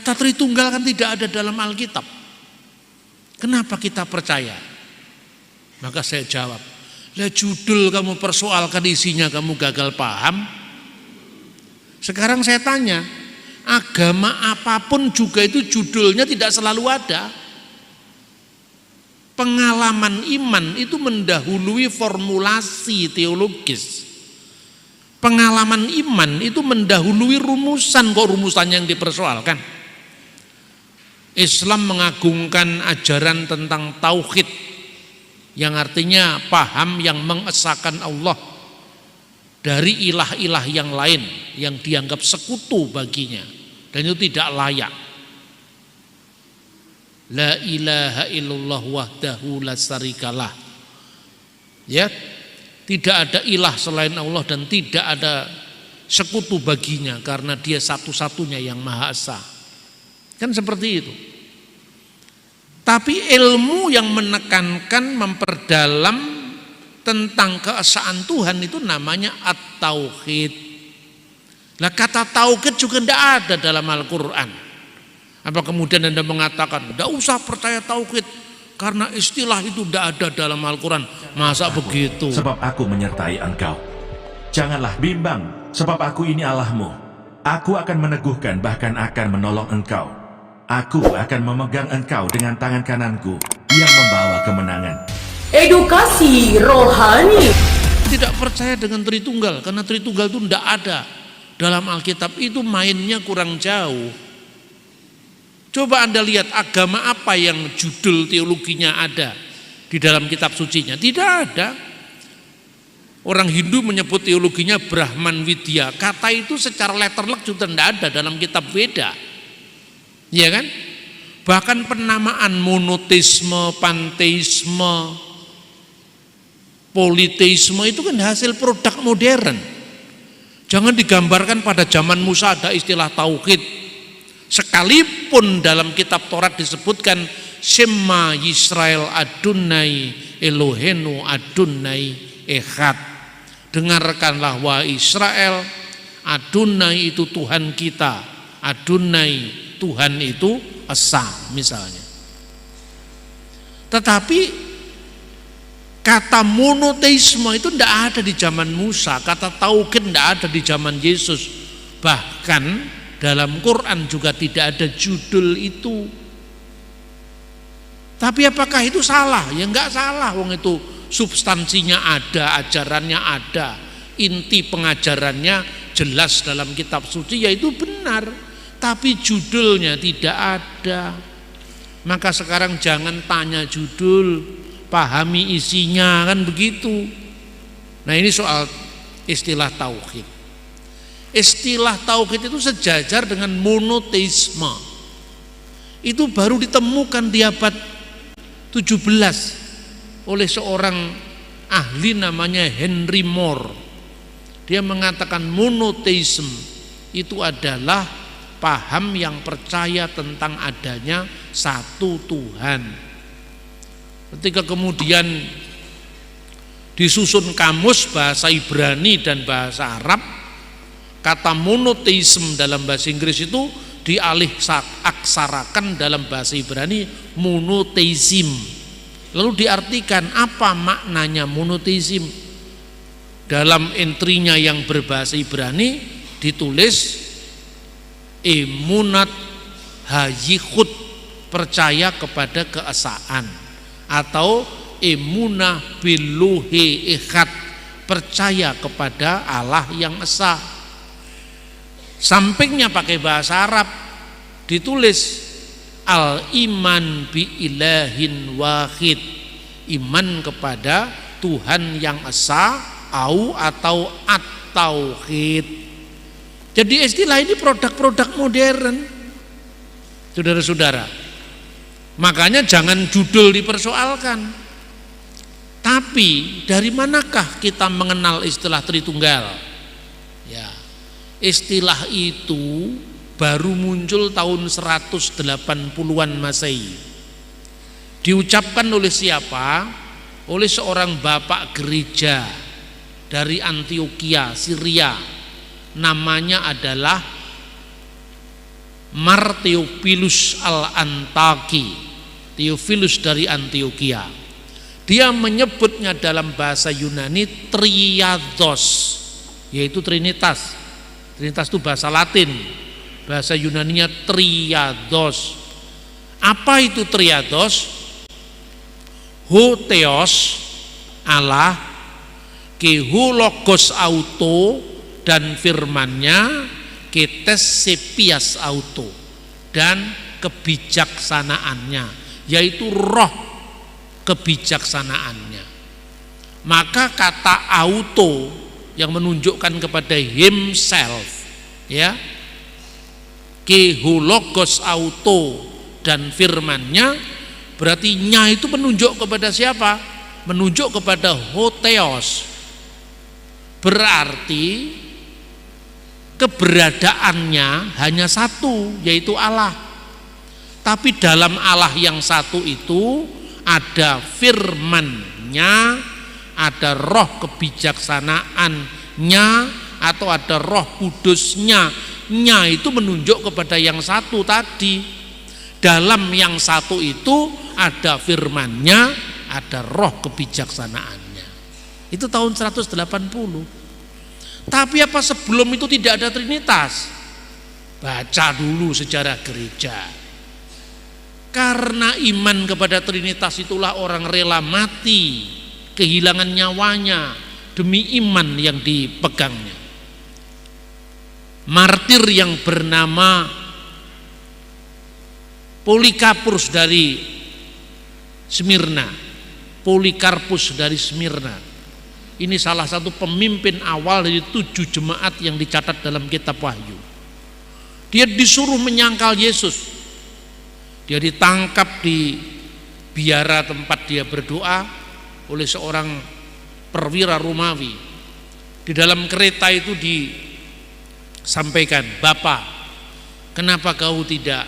Kata Tritunggal kan tidak ada dalam Alkitab. Kenapa kita percaya? Maka saya jawab, lah judul kamu persoalkan, isinya kamu gagal paham. Sekarang saya tanya, agama apapun juga itu judulnya tidak selalu ada. Pengalaman iman itu mendahului formulasi teologis. Pengalaman iman itu mendahului rumusan, kok rumusannya yang dipersoalkan. Islam mengagungkan ajaran tentang tauhid, yang artinya paham yang mengesahkan Allah dari ilah-ilah yang lain yang dianggap sekutu baginya dan itu tidak layak. La ilaha illallah wahdahu la syarikalah. Ya, tidak ada ilah selain Allah dan tidak ada sekutu baginya karena dia satu-satunya yang Maha Esa. Kan seperti itu. Tapi ilmu yang menekankan, memperdalam tentang keesaan Tuhan itu namanya at-tauhid. Nah, kata tauhid juga tidak ada dalam Al-Quran. Apa kemudian Anda mengatakan tidak usah percaya tauhid karena istilah itu tidak ada dalam Al-Quran? Masa begitu? Sebab aku menyertai engkau. Janganlah bimbang, sebab aku ini Allahmu. Aku akan meneguhkan, bahkan akan menolong engkau. Aku akan memegang engkau dengan tangan kananku yang membawa kemenangan. Edukasi rohani. Tidak percaya dengan Tritunggal karena Tritunggal itu tidak ada dalam Alkitab, itu mainnya kurang jauh. Coba Anda lihat agama apa yang judul teologinya ada di dalam kitab sucinya. Tidak ada. Orang Hindu menyebut teologinya Brahman Widya. Kata itu secara letterlek juga tidak ada dalam kitab Veda. Ya kan? Bahkan penamaan monoteisme, panteisme, politeisme itu kan hasil produk modern. Jangan digambarkan pada zaman Musa ada istilah tauhid. Sekalipun dalam kitab Taurat disebutkan Shema Yisrael Adonai Elohenu Adonai Echad. Dengarkanlah wahai Israel, Adonai itu Tuhan kita, Adonai Tuhan itu Esa misalnya. Tetapi kata monoteisme itu tidak ada di zaman Musa, kata tauhid tidak ada di zaman Yesus. Bahkan dalam Quran juga tidak ada judul itu. Tapi apakah itu salah? Ya enggak salah, wong itu substansinya ada, ajarannya ada, inti pengajarannya jelas dalam kitab suci, yaitu benar. Tapi judulnya tidak ada. Maka sekarang jangan tanya judul, pahami isinya, kan begitu. Nah, ini soal istilah tauhid. Istilah tauhid itu sejajar dengan monoteisme. Itu baru ditemukan di abad 17 oleh seorang ahli namanya Henry Moore. Dia mengatakan monoteisme itu adalah paham yang percaya tentang adanya satu Tuhan. Ketika kemudian disusun kamus bahasa Ibrani dan bahasa Arab, kata monoteisme dalam bahasa Inggris itu dialih aksarakan dalam bahasa Ibrani monoteism. Lalu diartikan apa maknanya monoteism? Dalam entrinya yang berbahasa Ibrani ditulis emunat hayikhud, percaya kepada keesaan, atau emunah biluhi ikhad, percaya kepada Allah yang esa. Sampingnya pakai bahasa Arab ditulis al-iman bi ilahin wahid, iman kepada Tuhan yang esa atau at-tauhid. Jadi istilah ini produk-produk modern, saudara-saudara. Makanya jangan judul dipersoalkan. Tapi dari manakah kita mengenal istilah Tritunggal? Ya, istilah itu baru muncul tahun 180-an Masehi. Diucapkan oleh siapa? Oleh seorang bapak gereja dari Antioquia, Syria. Namanya adalah Mar Theophilus al-Antaki, Theophilus dari Antioquia. Dia menyebutnya dalam bahasa Yunani triados, yaitu trinitas. Trinitas itu bahasa Latin, bahasa Yunaninya triados. Apa itu triados? Ho theos, Allah, ke ho logos auto, dan firmannya, ke tes sepias auto, dan kebijaksanaannya, yaitu roh kebijaksanaannya. Maka kata auto yang menunjukkan kepada himself, ya, ke ho logos auto dan firmannya, berarti nya itu menunjuk kepada siapa? Menunjuk kepada hotheos. Berarti keberadaannya hanya satu, yaitu Allah. Tapi dalam Allah yang satu itu ada firman-Nya, ada roh kebijaksanaannya, atau ada roh kudus-Nya. Nya itu menunjuk kepada yang satu tadi. Dalam yang satu itu ada firman-Nya, ada roh kebijaksanaannya. Itu tahun 180. Tapi apa sebelum itu tidak ada Trinitas? Baca dulu sejarah gereja. Karena iman kepada Trinitas itulah orang rela mati, kehilangan nyawanya demi iman yang dipegangnya. Martir yang bernama Polikarpus dari Smyrna, Polikarpus dari Smyrna. Ini salah satu pemimpin awal dari 7 jemaat yang dicatat dalam kitab Wahyu. Dia disuruh menyangkal Yesus. Dia ditangkap di biara tempat dia berdoa oleh seorang perwira Romawi. Di dalam kereta itu disampaikan, "Bapak, kenapa kau tidak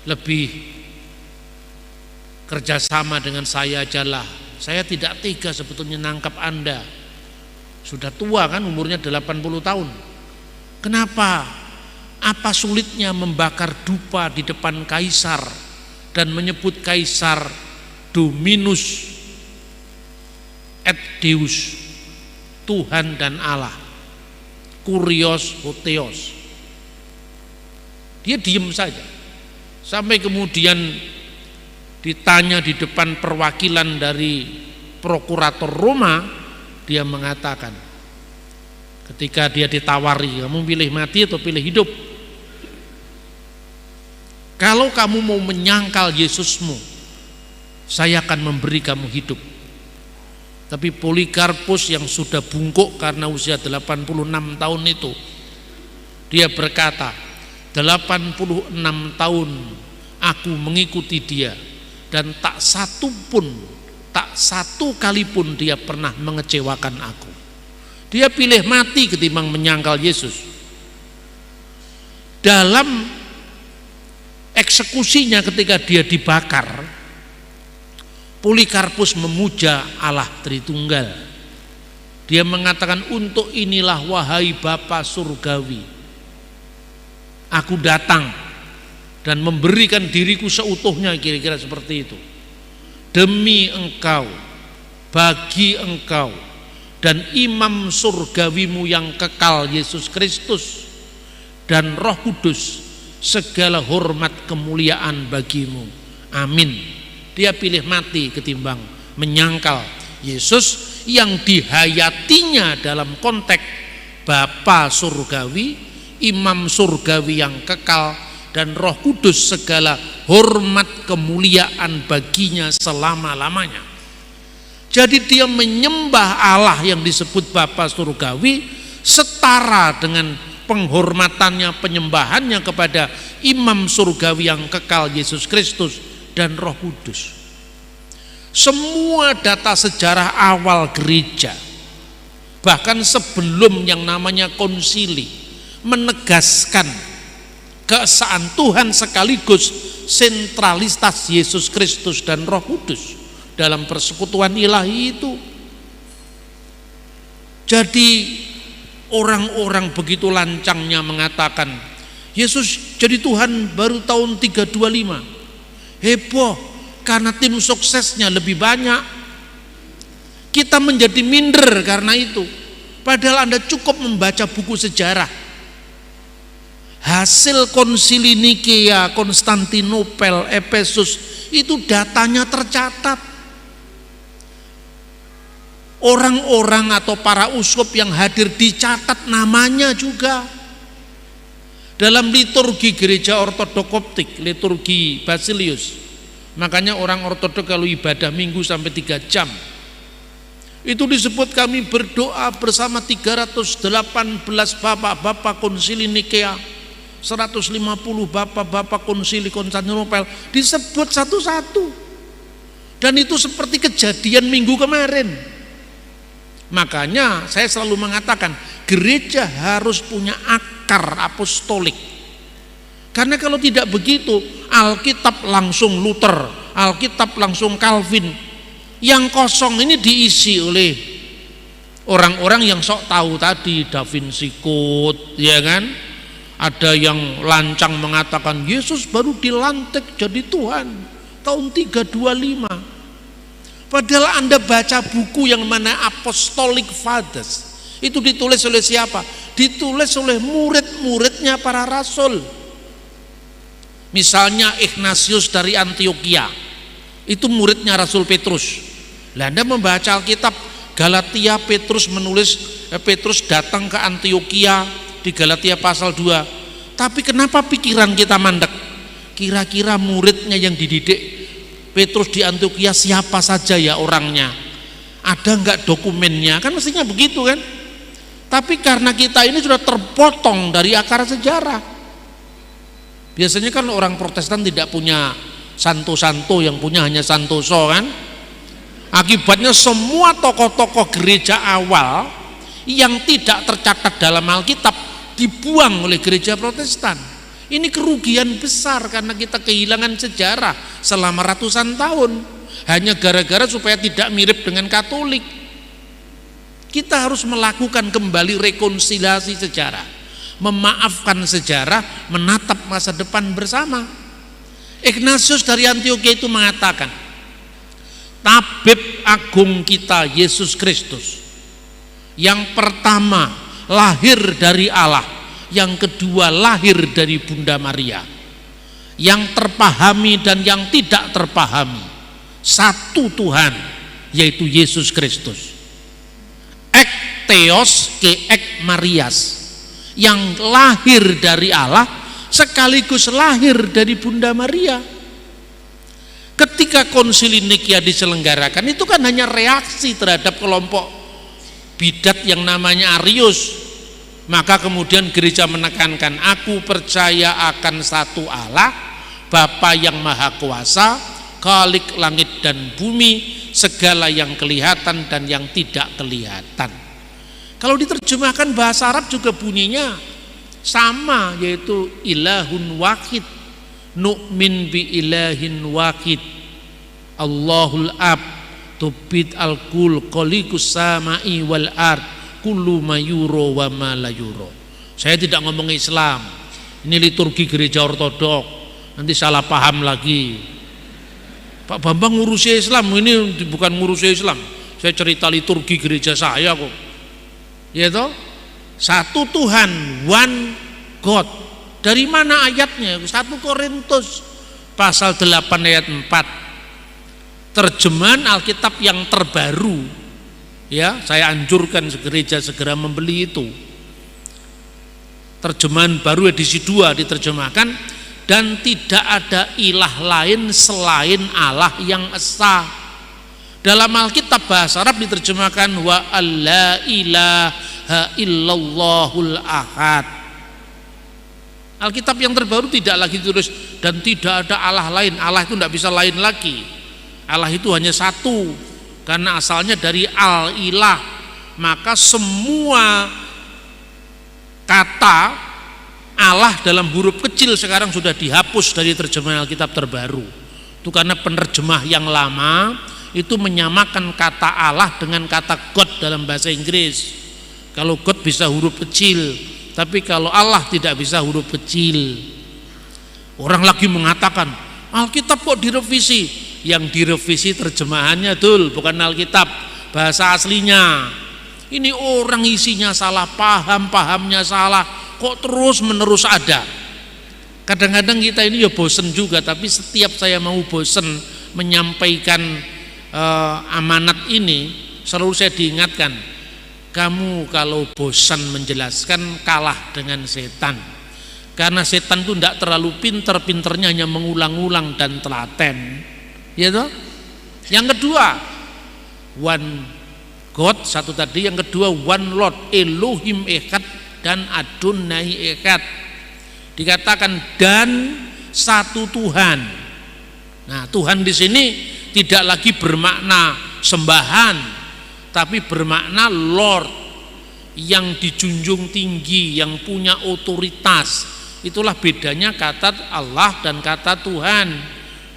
lebih kerjasama dengan saya ajalah? Saya tidak tega sebetulnya nangkap Anda. Sudah tua kan, umurnya 80 tahun. Kenapa? Apa sulitnya membakar dupa di depan kaisar dan menyebut kaisar Dominus et Deus, Tuhan dan Allah, Kurios Hotheos." Dia diem saja. Sampai kemudian ditanya di depan perwakilan dari prokurator Roma, dia mengatakan, ketika dia ditawari, "Kamu pilih mati atau pilih hidup? Kalau kamu mau menyangkal Yesusmu, saya akan memberi kamu hidup." Tapi Polikarpus yang sudah bungkuk karena usia 86 tahun itu, dia berkata, 86 tahun aku mengikuti dia, dan tak satu kali pun dia pernah mengecewakan aku. Dia pilih mati ketimbang menyangkal Yesus. Dalam eksekusinya ketika dia dibakar, Polikarpus memuja Allah Tritunggal. Dia mengatakan, "Untuk inilah wahai Bapa surgawi, aku datang dan memberikan diriku seutuhnya," kira-kira seperti itu, "demi engkau, bagi engkau dan imam surgawimu yang kekal Yesus Kristus dan Roh Kudus, segala hormat kemuliaan bagimu. Amin." Dia pilih mati ketimbang menyangkal Yesus yang dihayatinya dalam konteks Bapa surgawi, imam surgawi yang kekal, dan Roh Kudus segala hormat kemuliaan baginya selama-lamanya. Jadi dia menyembah Allah yang disebut Bapa surgawi setara dengan penghormatannya, penyembahannya kepada imam surgawi yang kekal Yesus Kristus dan Roh Kudus. Semua data sejarah awal gereja, bahkan sebelum yang namanya konsili, menegaskan keesaan Tuhan sekaligus sentralitas Yesus Kristus dan Roh Kudus dalam persekutuan ilahi itu. Jadi orang-orang begitu lancangnya mengatakan Yesus jadi Tuhan baru tahun 325. Heboh karena tim suksesnya lebih banyak. Kita menjadi minder karena itu. Padahal Anda cukup membaca buku sejarah. Hasil konsili Nikea, Konstantinopel, Efesus itu datanya tercatat. Orang-orang atau para uskup yang hadir dicatat namanya juga. Dalam liturgi gereja ortodok Koptik, liturgi Basilius. Makanya orang ortodok kalau ibadah minggu sampai 3 jam. Itu disebut kami berdoa bersama 318 bapak-bapak konsili Nikea, 150 bapak-bapak konsili Konstantinopel, disebut satu-satu. Dan itu seperti kejadian minggu kemarin. Makanya saya selalu mengatakan gereja harus punya akar apostolik. Karena kalau tidak begitu, Alkitab langsung Luther, Alkitab langsung Calvin. Yang kosong ini diisi oleh orang-orang yang sok tahu tadi, Da Vinci Code, ya kan? Ada yang lancang mengatakan Yesus baru dilantik jadi Tuhan tahun 325. Padahal Anda baca buku yang mana Apostolic Fathers, itu ditulis oleh siapa? Ditulis oleh murid-muridnya para rasul. Misalnya Ignatius dari Antioquia, itu muridnya Rasul Petrus. Lah Anda membaca Alkitab Galatia, Petrus datang ke Antioquia di Galatia pasal 2. Tapi kenapa pikiran kita mandek? Kira-kira muridnya yang dididik Petrus di Antioquia siapa saja ya orangnya? Ada enggak dokumennya? Kan mestinya begitu kan? Tapi karena kita ini sudah terpotong dari akar sejarah. Biasanya kan orang Protestan tidak punya santo-santo, yang punya hanya santoso kan? Akibatnya semua tokoh-tokoh gereja awal yang tidak tercatat dalam Alkitab dibuang oleh gereja Protestan. Ini kerugian besar karena kita kehilangan sejarah selama ratusan tahun hanya gara-gara supaya tidak mirip dengan Katolik. Kita harus melakukan kembali rekonsiliasi sejarah, memaafkan sejarah, menatap masa depan bersama. Ignatius dari Antioquia itu mengatakan, tabib agung kita Yesus Kristus yang pertama lahir dari Allah, yang kedua lahir dari Bunda Maria, yang terpahami dan yang tidak terpahami, satu Tuhan, yaitu Yesus Kristus. Ek Theos ke ek Marias, yang lahir dari Allah sekaligus lahir dari Bunda Maria. Ketika konsili Nikea diselenggarakan, itu kan hanya reaksi terhadap kelompok bidat yang namanya Arius. Maka kemudian gereja menekankan, aku percaya akan satu Allah, Bapa yang Maha Kuasa, Khalik langit dan bumi, segala yang kelihatan dan yang tidak kelihatan. Kalau diterjemahkan bahasa Arab juga bunyinya sama, yaitu ilahun wahid, nu'min bi ilahin wahid, Allahul ab, tubid al-kul, qolikus sama'i wal ard, kullu mayuro wa ma la yuro. Saya tidak ngomong Islam, ini liturgi gereja ortodok, nanti salah paham lagi. Pak Bambang ngurusi Islam, ini bukan ngurusi Islam, saya cerita liturgi gereja saya kok. Ya toh, satu Tuhan, one God. Dari mana ayatnya? 1 Korintus pasal 8 ayat 4. Terjemahan Alkitab yang terbaru. Ya, saya anjurkan gereja segera membeli itu. Terjemahan baru edisi 2 diterjemahkan, dan tidak ada ilah lain selain Allah yang esa. Dalam Alkitab bahasa Arab diterjemahkan wa alla ilaha illallahul ahad. Alkitab yang terbaru tidak lagi ditulis dan tidak ada Allah lain. Allah itu tidak bisa lain lagi. Allah itu hanya satu. Karena asalnya dari al-ilah, maka semua kata Allah dalam huruf kecil sekarang sudah dihapus dari terjemahan Alkitab terbaru. Itu karena penerjemah yang lama itu menyamakan kata Allah dengan kata God dalam bahasa Inggris. Kalau God bisa huruf kecil, Tapi kalau Allah tidak bisa huruf kecil. Orang lagi mengatakan Alkitab kok direvisi? Yang direvisi terjemahannya dul, bukan Alkitab, bahasa aslinya. Ini orang isinya salah paham, pahamnya salah, kok terus menerus ada. Kadang-kadang kita ini ya bosen juga, tapi setiap saya mau bosen menyampaikan amanat ini, selalu saya diingatkan, kamu kalau bosan menjelaskan kalah dengan setan. Karena setan itu tidak terlalu pinter-pinternya hanya mengulang-ulang dan telaten. Ya toh? Yang kedua, one God, satu tadi. Yang kedua, one Lord, Elohim Echad dan Adonai Echad. Dikatakan dan satu Tuhan. Nah, Tuhan di sini tidak lagi bermakna sembahan, tapi bermakna Lord, yang dijunjung tinggi, yang punya otoritas. Itulah bedanya kata Allah dan kata Tuhan.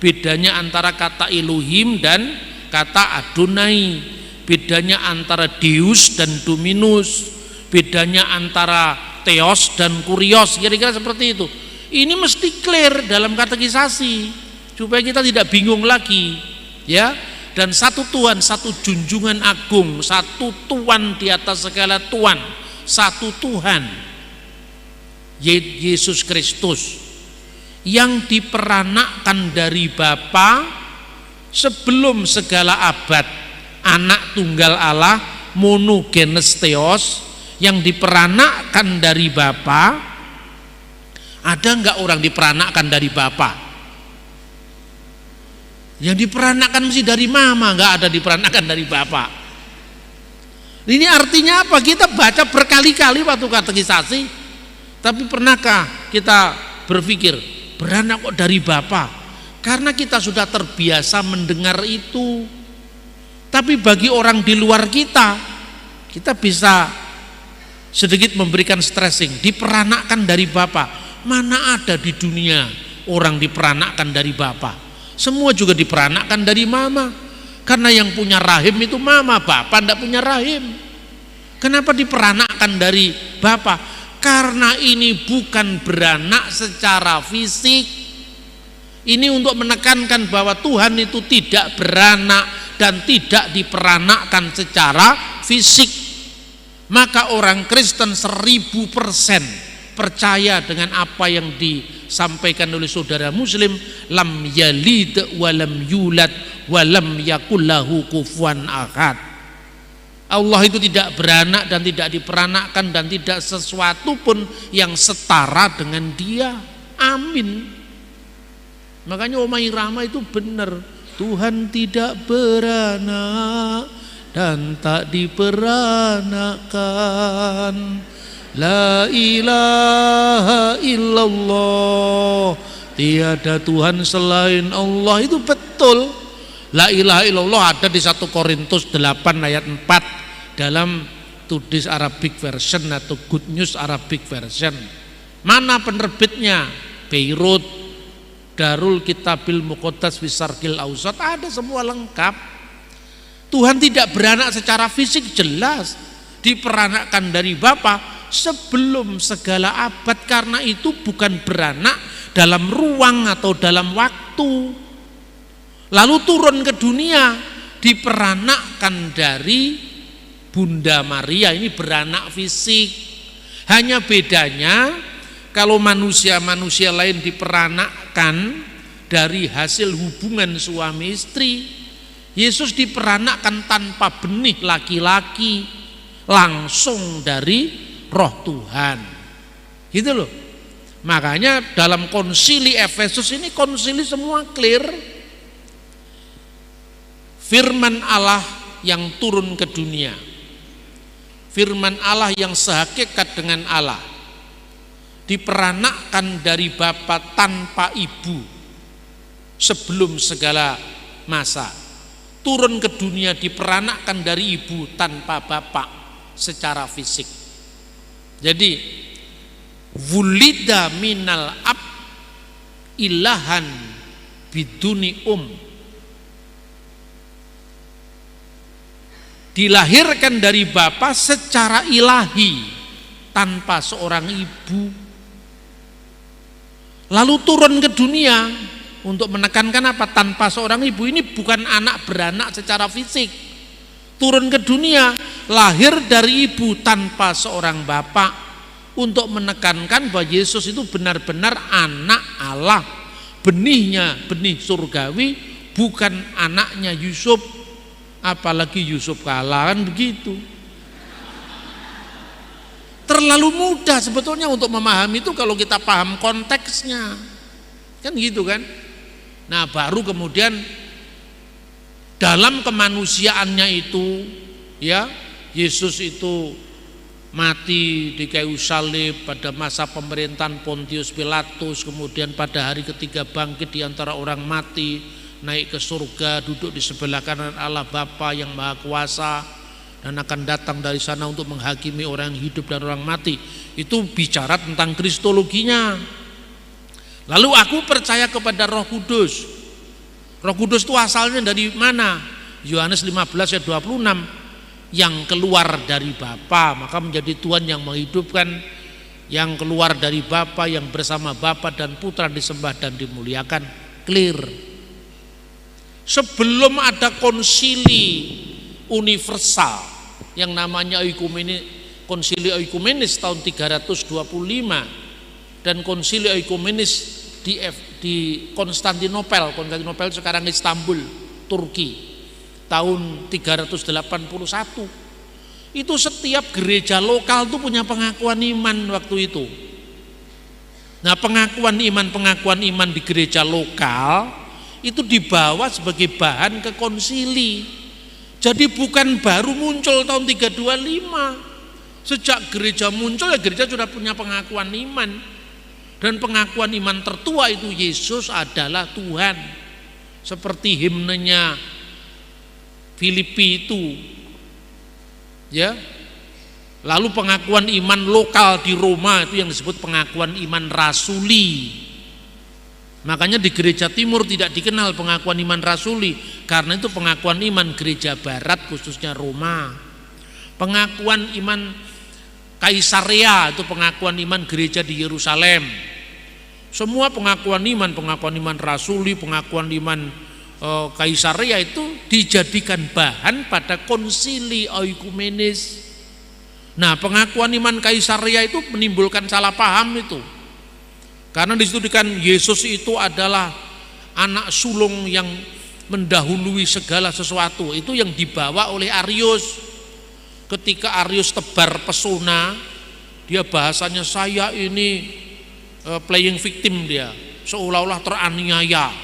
Bedanya antara kata Elohim dan kata Adonai. Bedanya antara Deus dan Dominus. Bedanya antara Theos dan Kurios, kira-kira seperti itu. Ini mesti clear dalam katekisasi supaya kita tidak bingung lagi, ya. Dan satu Tuhan, satu junjungan agung, satu Tuhan di atas segala Tuhan, satu Tuhan, Yesus Kristus, yang diperanakkan dari Bapa sebelum segala abad, anak tunggal Allah, monogenes Theos, yang diperanakkan dari Bapa. Ada enggak orang diperanakkan dari Bapa? Yang diperanakkan mesti dari mama, enggak ada diperanakkan dari Bapa. Ini artinya apa? Kita baca berkali-kali waktu katekisasi, tapi pernahkah kita berpikir beranak kok dari Bapa? Karena kita sudah terbiasa mendengar itu. Tapi bagi orang di luar kita bisa sedikit memberikan stressing. Diperanakkan dari Bapa. Mana ada di dunia orang diperanakkan dari Bapa? Semua juga diperanakkan dari mama. Karena yang punya rahim itu mama, Bapa tidak punya rahim. Kenapa diperanakkan dari Bapa? Karena ini bukan beranak secara fisik. Ini untuk menekankan bahwa Tuhan itu tidak beranak dan tidak diperanakkan secara fisik. Maka orang Kristen 1000% percaya dengan apa yang disampaikan oleh saudara Muslim, lam yalid walam yulad walam yakul lahu kufuwan ahad. Allah itu tidak beranak dan tidak diperanakkan dan tidak sesuatu pun yang setara dengan Dia. Amin. Makanya Oma Irama itu benar, Tuhan tidak beranak dan tak diperanakkan. La ilaha illallah, tiada Tuhan selain Allah. Itu betul. La ilaha illallah ada di 1 Korintus 8 ayat 4 dalam Today's Arabic Version atau Good News Arabic Version. Mana penerbitnya? Beirut, Darul Kitabil Muqaddas Fisarkil Ausat, ada semua lengkap. Tuhan tidak beranak secara fisik, jelas diperanakkan dari Bapa sebelum segala abad. Karena itu bukan beranak dalam ruang atau dalam waktu. Lalu turun ke dunia, diperanakkan dari Bunda Maria, ini beranak fisik. Hanya bedanya kalau manusia-manusia lain diperanakkan dari hasil hubungan suami istri, Yesus diperanakkan tanpa benih laki-laki, langsung dari Roh Tuhan. Gitu loh. Makanya dalam konsili Efesus ini, konsili semua clear. Firman Allah yang turun ke dunia, firman Allah yang sehakikat dengan Allah, diperanakkan dari Bapa tanpa ibu sebelum segala masa, turun ke dunia diperanakkan dari ibu tanpa bapak secara fisik. Jadi wulida minal ab ilahan biduni dilahirkan dari Bapa secara ilahi tanpa seorang ibu. Lalu turun ke dunia untuk menekankan apa? Tanpa seorang ibu. Ini bukan anak beranak secara fisik. Turun ke dunia, lahir dari ibu tanpa seorang bapak, untuk menekankan bahwa Yesus itu benar-benar anak Allah. Benihnya benih surgawi, bukan anaknya Yusuf. Apalagi Yusuf kalah, kan begitu. Terlalu mudah sebetulnya untuk memahami itu kalau kita paham konteksnya, kan gitu kan. Nah baru kemudian dalam kemanusiaannya itu, ya, Yesus itu mati di kayu salib pada masa pemerintahan Pontius Pilatus, kemudian pada hari ketiga bangkit di antara orang mati, naik ke surga, duduk di sebelah kanan Allah Bapa yang Maha Kuasa, dan akan datang dari sana untuk menghakimi orang yang hidup dan orang mati. Itu bicara tentang kristologinya. Lalu aku percaya kepada Roh Kudus. Roh Kudus itu asalnya dari mana? Yohanes 15 ayat 26, yang keluar dari Bapa, maka menjadi Tuhan yang menghidupkan, yang keluar dari Bapa, yang bersama Bapa dan Putra disembah dan dimuliakan. Clear. Sebelum ada konsili universal yang namanya konsili oikumenis tahun 325 dan konsili oikumenis di Konstantinopel sekarang Istanbul, Turki, tahun 381. Itu setiap gereja lokal tuh punya pengakuan iman waktu itu. Nah, pengakuan iman di gereja lokal itu dibawa sebagai bahan ke konsili. Jadi bukan baru muncul tahun 325. Sejak gereja muncul, ya gereja sudah punya pengakuan iman. Dan pengakuan iman tertua itu Yesus adalah Tuhan. Seperti himnenya Filipi itu. Ya. Lalu pengakuan iman lokal di Roma itu yang disebut pengakuan iman rasuli. Makanya di gereja timur tidak dikenal pengakuan iman rasuli, karena itu pengakuan iman gereja barat khususnya Roma. Pengakuan iman Kaisarea itu pengakuan iman gereja di Yerusalem. Semua pengakuan iman rasuli, pengakuan iman Kaisarea itu dijadikan bahan pada konsili oikumenis. Nah, pengakuan iman Kaisarea itu menimbulkan salah paham itu. Karena di situ dikatakan Yesus itu adalah anak sulung yang mendahului segala sesuatu. Itu yang dibawa oleh Arius. Ketika Arius tebar pesona, dia bahasanya saya ini playing victim dia, seolah-olah teraniaya.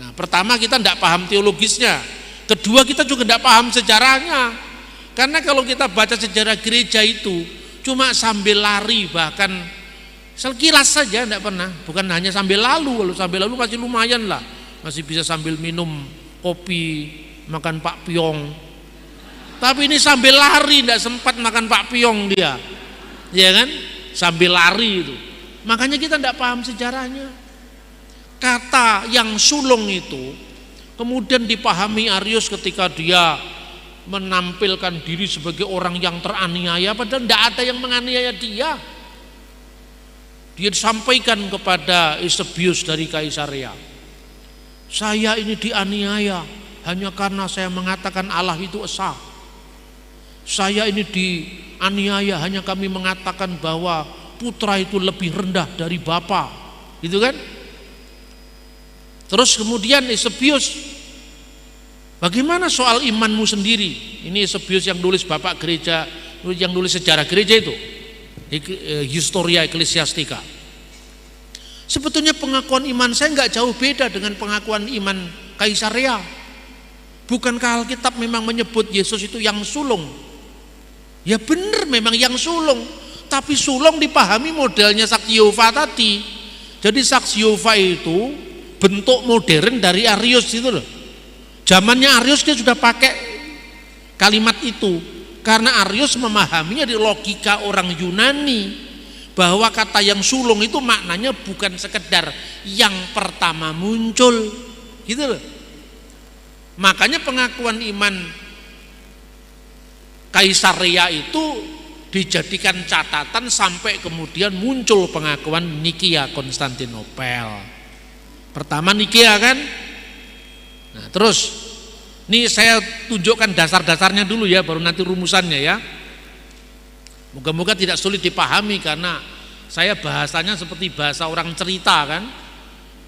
Nah, pertama kita tidak paham teologisnya. Kedua kita juga tidak paham sejarahnya. Karena kalau kita baca sejarah gereja itu cuma sambil lari, bahkan sekilas saja, tidak pernah, bukan hanya sambil lalu. Kalau sambil lalu masih lumayan lah, masih bisa sambil minum kopi, makan pakpyong. Tapi ini sambil lari, tidak sempat makan pakpyong dia, ya kan? Sambil lari itu. Makanya kita tidak paham sejarahnya. Kata yang sulung itu kemudian dipahami Arius ketika dia menampilkan diri sebagai orang yang teraniaya, padahal tidak ada yang menganiaya dia. Dia disampaikan kepada Eusebius dari Kaisarea, saya ini dianiaya hanya karena saya mengatakan Allah itu esa. Saya ini dianiaya hanya kami mengatakan bahwa putra itu lebih rendah dari bapa, gitu kan? Terus kemudian Eusebius, bagaimana soal imanmu sendiri? Ini Eusebius yang nulis bapak gereja, yang nulis sejarah gereja itu, Historia Ecclesiastica. Sebetulnya pengakuan iman saya nggak jauh beda dengan pengakuan iman Kaisarea. Bukankah Alkitab memang menyebut Yesus itu yang sulung? Ya benar, memang yang sulung. Tapi sulung dipahami modelnya saksi Yehova tadi. Jadi saksi Yehova itu bentuk modern dari Arius itu loh. Zamannya Arius dia sudah pakai kalimat itu. Karena Arius memahaminya di logika orang Yunani, bahwa kata yang sulung itu maknanya bukan sekedar yang pertama muncul, gitu loh. Makanya pengakuan iman Kaisarea itu dijadikan catatan sampai kemudian muncul pengakuan Nikia Konstantinopel. Pertama Nikia kan. Nah, terus ini saya tunjukkan dasar-dasarnya dulu ya, baru nanti rumusannya ya. Moga-moga tidak sulit dipahami karena saya bahasanya seperti bahasa orang cerita kan.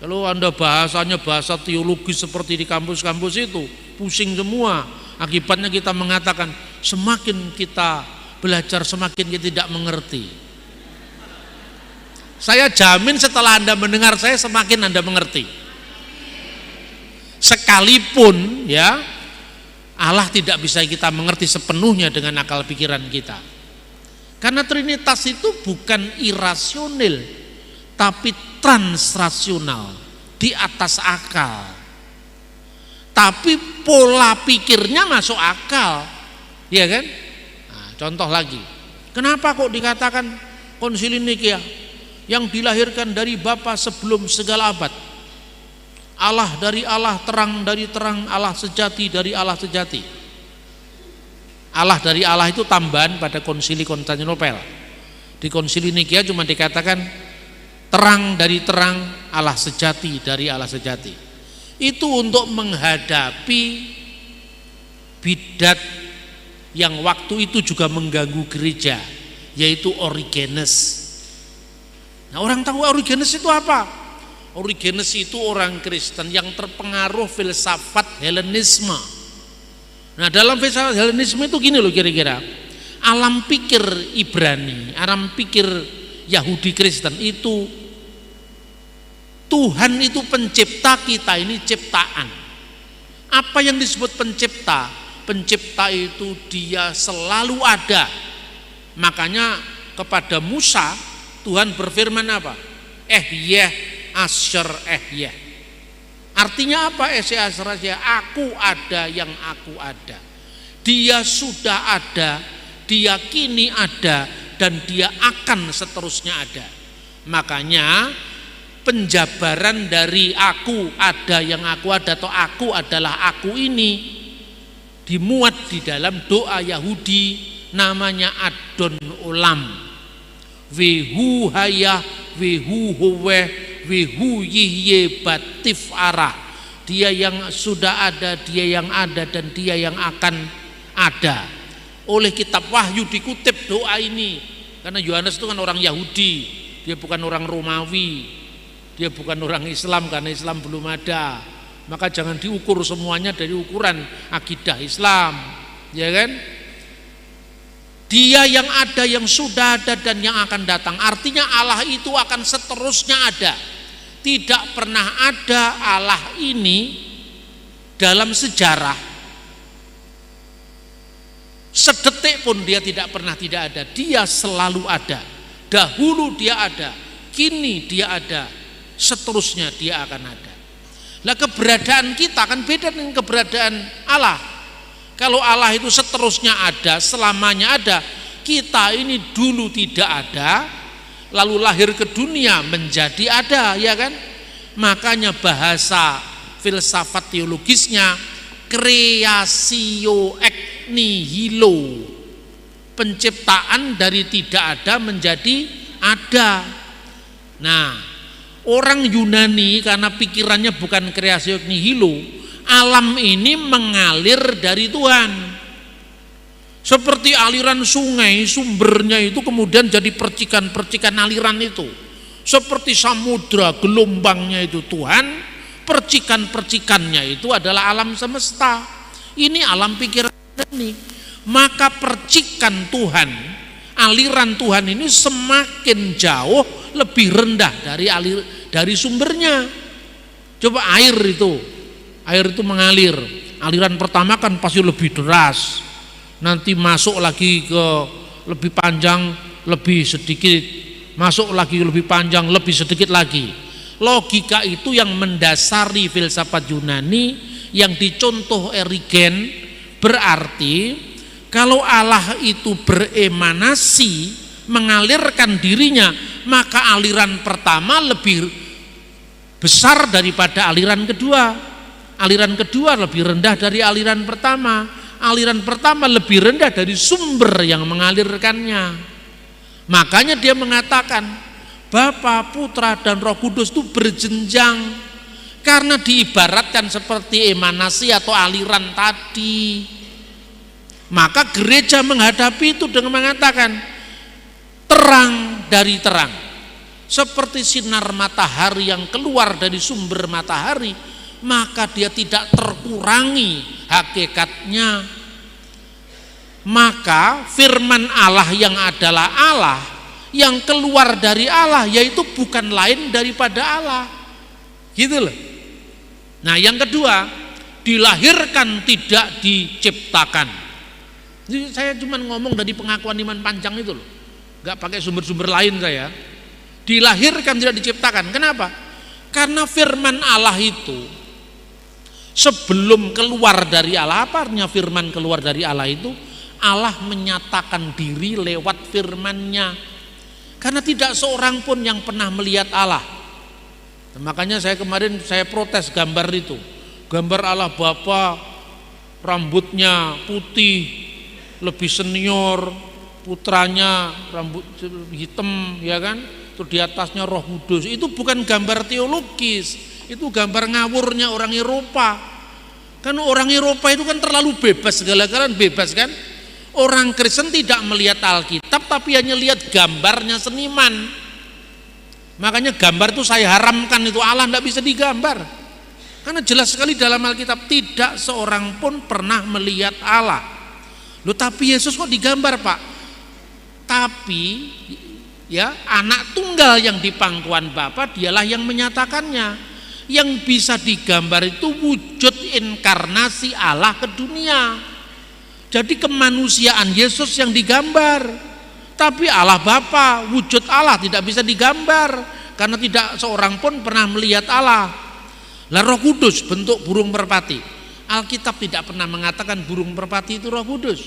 Kalau Anda bahasanya bahasa teologis seperti di kampus-kampus itu, pusing semua. Akibatnya kita mengatakan semakin kita belajar semakin kita tidak mengerti. Saya jamin setelah Anda mendengar saya semakin Anda mengerti. Sekalipun ya Allah tidak bisa kita mengerti sepenuhnya dengan akal pikiran kita. Karena Trinitas itu bukan irasional, tapi transrasional, di atas akal. Tapi pola pikirnya masuk akal, ya kan? Nah, contoh lagi, kenapa kok dikatakan Konsili Nikia yang dilahirkan dari Bapa sebelum segala abad? Allah dari Allah, terang dari terang, Allah sejati dari Allah sejati. Allah dari Allah itu tambahan pada Konsili Konstantinopel. Di Konsili Nikia cuma dikatakan terang dari terang, Allah sejati dari Allah sejati. Itu untuk menghadapi bidat yang waktu itu juga mengganggu gereja, yaitu Origenes. Nah, orang tahu Origenes itu apa? Origenes itu orang Kristen yang terpengaruh filsafat Helenisme. Nah, dalam filsafat Helenisme itu gini loh kira-kira. Alam pikir Ibrani, alam pikir Yahudi Kristen itu Tuhan itu pencipta, kita ini ciptaan. Apa yang disebut pencipta? Pencipta itu dia selalu ada. Makanya kepada Musa Tuhan berfirman apa? Ehyeh Asher Ehyeh. Artinya apa? Ehyeh Asher Ehyeh? Aku ada yang aku ada. Dia sudah ada, dia kini ada, dan dia akan seterusnya ada. Makanya penjabaran dari aku ada yang aku ada atau aku adalah aku ini dimuat di dalam doa Yahudi namanya Adon Olam. Wehu hayah, wehu huweh, wehu yihye batif arah. Dia yang sudah ada, dia yang ada, dan dia yang akan ada. Oleh kitab Wahyu dikutip doa ini. Karena Yohanes itu kan orang Yahudi, dia bukan orang Romawi. Dia bukan orang Islam karena Islam belum ada. Maka jangan diukur semuanya dari ukuran akidah Islam, ya kan? Dia yang ada, yang sudah ada, dan yang akan datang. Artinya Allah itu akan seterusnya ada. Tidak pernah ada Allah ini dalam sejarah sedetik pun dia tidak pernah tidak ada. Dia selalu ada. Dahulu dia ada, kini dia ada, seterusnya dia akan ada. Lah keberadaan kita kan beda dengan keberadaan Allah. Kalau Allah itu seterusnya ada, selamanya ada, kita ini dulu tidak ada, lalu lahir ke dunia menjadi ada, ya kan? Makanya bahasa filsafat teologisnya creatio ex nihilo, penciptaan dari tidak ada menjadi ada. Nah, orang Yunani karena pikirannya bukan creatio ex nihilo, alam ini mengalir dari Tuhan. Seperti aliran sungai, sumbernya itu kemudian jadi percikan-percikan aliran itu. Seperti samudra, gelombangnya itu Tuhan, percikan-percikannya itu adalah alam semesta. Ini alam pikiran ini. Maka percikan Tuhan, aliran Tuhan ini semakin jauh lebih rendah dari sumbernya. Coba air itu mengalir. Aliran pertama kan pasti lebih deras. Nanti masuk lagi ke lebih panjang, lebih sedikit, masuk lagi lebih panjang, lebih sedikit lagi. Logika itu yang mendasari filsafat Yunani yang dicontoh Origen. Berarti kalau Allah itu beremanasi, mengalirkan dirinya, maka aliran pertama lebih besar daripada aliran kedua. Aliran kedua lebih rendah dari aliran pertama. aliran pertama lebih rendah dari sumber yang mengalirkannya. Makanya dia mengatakan Bapa, Putra, dan Roh Kudus itu berjenjang karena diibaratkan seperti emanasi atau aliran tadi. Maka gereja menghadapi itu dengan mengatakan terang dari terang, seperti sinar matahari yang keluar dari sumber matahari, maka dia tidak terkurangi hakikatnya. Maka firman Allah yang adalah Allah, yang keluar dari Allah, yaitu bukan lain daripada Allah. Gitu loh. Nah, yang kedua, dilahirkan tidak diciptakan. Jadi saya cuma ngomong dari pengakuan iman panjang itu loh, nggak pakai sumber-sumber lain saya. Dilahirkan tidak diciptakan. Kenapa? Karena firman Allah itu sebelum keluar dari Allah, apa artinya firman keluar dari Allah itu? Allah menyatakan diri lewat firman-Nya. Karena tidak seorang pun yang pernah melihat Allah. Makanya kemarin saya protes gambar itu. Gambar Allah Bapa, rambutnya putih, lebih senior, putranya rambut hitam, ya kan? Terus di atasnya Roh Kudus. Itu bukan gambar teologis, itu gambar ngawurnya orang Eropa. Kan orang Eropa itu kan terlalu bebas, segala-galanya bebas kan? Orang Kristen tidak melihat Alkitab tapi hanya lihat gambarnya seniman. Makanya gambar itu saya haramkan, itu Allah tidak bisa digambar. Karena jelas sekali dalam Alkitab tidak seorang pun pernah melihat Allah. Loh, tapi Yesus kok digambar, Pak? Tapi ya, anak tunggal yang di pangkuan Bapa dialah yang menyatakannya. Yang bisa digambar itu wujud inkarnasi Allah ke dunia. Jadi kemanusiaan Yesus yang digambar. Tapi Allah Bapa, wujud Allah tidak bisa digambar karena tidak seorang pun pernah melihat Allah. Lah Roh Kudus bentuk burung merpati. Alkitab tidak pernah mengatakan burung merpati itu Roh Kudus.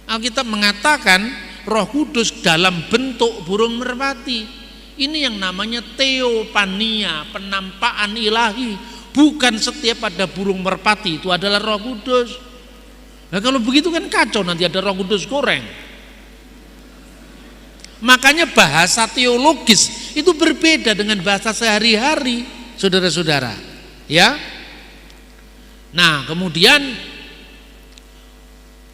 Alkitab mengatakan Roh Kudus dalam bentuk burung merpati. Ini yang namanya teopania, penampakan ilahi. Bukan setiap ada burung merpati itu adalah Roh Kudus. Nah, kalau begitu kan kacau, nanti ada Roh Kudus goreng. Makanya bahasa teologis itu berbeda dengan bahasa sehari-hari, saudara-saudara. Ya. Nah, kemudian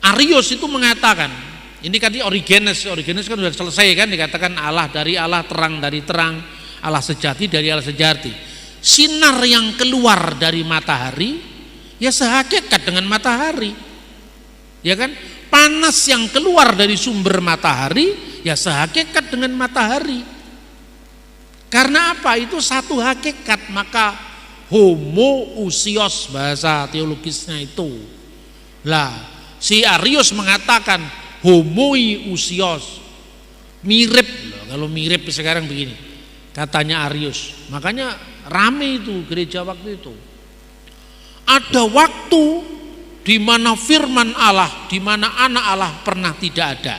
Arius itu mengatakan, ini kan di Origenes kan sudah selesai kan, dikatakan Allah dari Allah, terang dari terang, Allah sejati dari Allah sejati. Sinar yang keluar dari matahari ya sehakikat dengan matahari. Ya kan? Panas yang keluar dari sumber matahari ya sehakikat dengan matahari. Karena apa? Itu satu hakikat, maka homoousios bahasa teologisnya itu. Lah, si Arius mengatakan homoiousios. Mirip loh, kalau mirip sekarang begini. Katanya Arius. Makanya rame itu gereja waktu itu. Ada waktu di mana firman Allah, di mana anak Allah pernah tidak ada.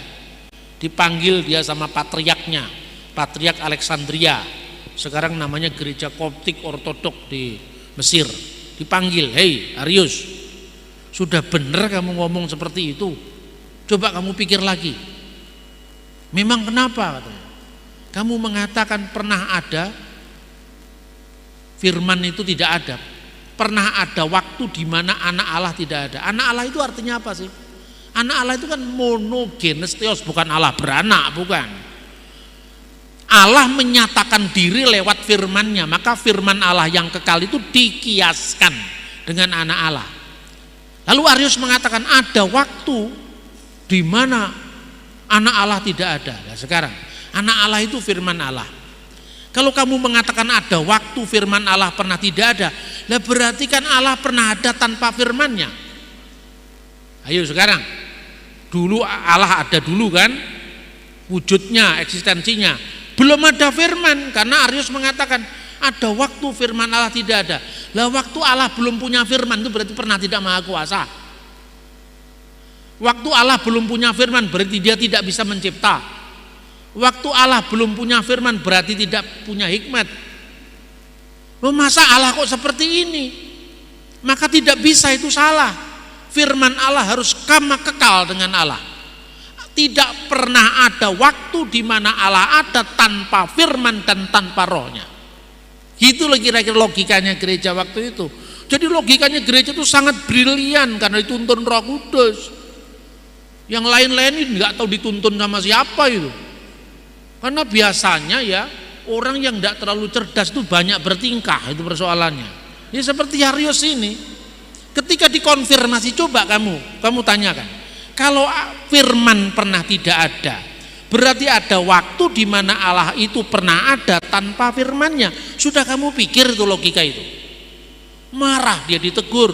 Dipanggil dia sama patriarknya, Patriark Alexandria. Sekarang namanya gereja Koptik Ortodok di Mesir. Dipanggil, "Hei Arius, sudah benar kamu ngomong seperti itu? Coba kamu pikir lagi. Memang kenapa?" katanya. "Kamu mengatakan pernah ada, firman itu tidak ada. Pernah ada waktu di mana anak Allah tidak ada." Anak Allah itu artinya apa sih? Anak Allah itu kan monogenes theos, bukan Allah beranak, bukan. Allah menyatakan diri lewat firman-Nya, maka firman Allah yang kekal itu dikiaskan dengan anak Allah. Lalu Arius mengatakan ada waktu di mana anak Allah tidak ada. Nah, sekarang anak Allah itu firman Allah. Kalau kamu mengatakan ada waktu firman Allah pernah tidak ada, lah berarti kan Allah pernah ada tanpa firman-Nya. Ayo sekarang, dulu Allah ada dulu kan, wujudnya, eksistensinya. Belum ada firman, karena Arius mengatakan ada waktu firman Allah tidak ada. Lah waktu Allah belum punya firman itu berarti pernah tidak maha kuasa. Waktu Allah belum punya firman berarti dia tidak bisa mencipta. Waktu Allah belum punya firman berarti tidak punya hikmat. Loh, masa Allah kok seperti ini? Maka tidak bisa, itu salah. Firman Allah harus kekal dengan Allah. Tidak pernah ada waktu di mana Allah ada tanpa firman dan tanpa rohnya. Itulah kira-kira logikanya gereja waktu itu. Jadi logikanya gereja itu sangat brilian karena dituntun Roh Kudus. Yang lain-lain ini nggak tahu dituntun sama siapa itu. Karena biasanya ya orang yang nggak terlalu cerdas itu banyak bertingkah, itu persoalannya. Ya seperti Arius ini. Ketika dikonfirmasi, coba kamu tanyakan. Kalau firman pernah tidak ada, berarti ada waktu di mana Allah itu pernah ada tanpa firmannya. Sudah kamu pikir itu logika itu? Marah dia ditegur.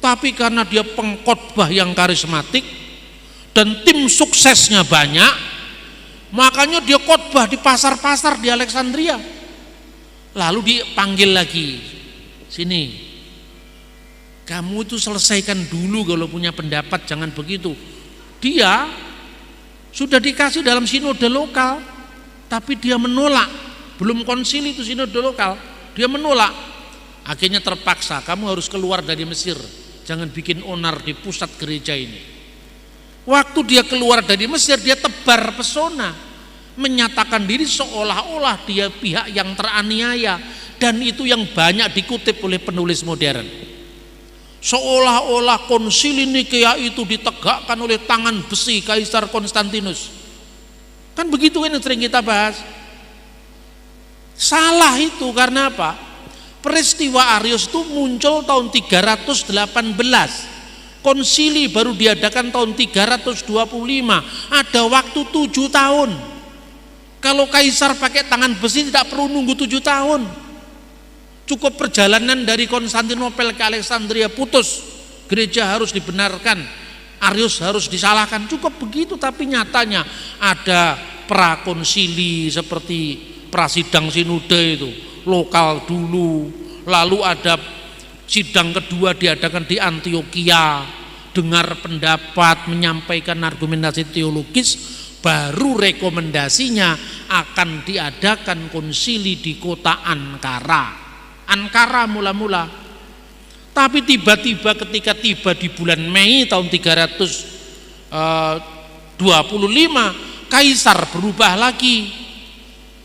Tapi karena dia pengkhotbah yang karismatik dan tim suksesnya banyak, makanya dia khotbah di pasar-pasar di Alexandria. Lalu dipanggil lagi, sini. Kamu itu selesaikan dulu kalau punya pendapat, jangan begitu. Dia sudah dikasih dalam sinode lokal, tapi dia menolak. Belum konsili itu sinode lokal, dia menolak. Akhirnya terpaksa, kamu harus keluar dari Mesir. Jangan bikin onar di pusat gereja ini. Waktu dia keluar dari Mesir, dia tebar pesona, menyatakan diri seolah-olah dia pihak yang teraniaya, dan itu yang banyak dikutip oleh penulis modern. Seolah-olah konsili Nikea itu ditegakkan oleh tangan besi Kaisar Konstantinus. Kan begitu kan yang sering kita bahas. Salah itu karena apa? Peristiwa Arius itu muncul tahun 318. Konsili baru diadakan tahun 325. Ada waktu 7 tahun. Kalau Kaisar pakai tangan besi tidak perlu nunggu 7 tahun. Cukup perjalanan dari Konstantinopel ke Alexandria putus, gereja harus dibenarkan, Arius harus disalahkan, cukup begitu. Tapi nyatanya ada prakonsili seperti prasidang sinode itu lokal dulu, lalu ada sidang kedua diadakan di Antioquia, dengar pendapat, menyampaikan argumentasi teologis, baru rekomendasinya akan diadakan konsili di kota Ankara mula-mula. Tapi tiba-tiba ketika tiba di bulan Mei tahun 325, Kaisar berubah lagi.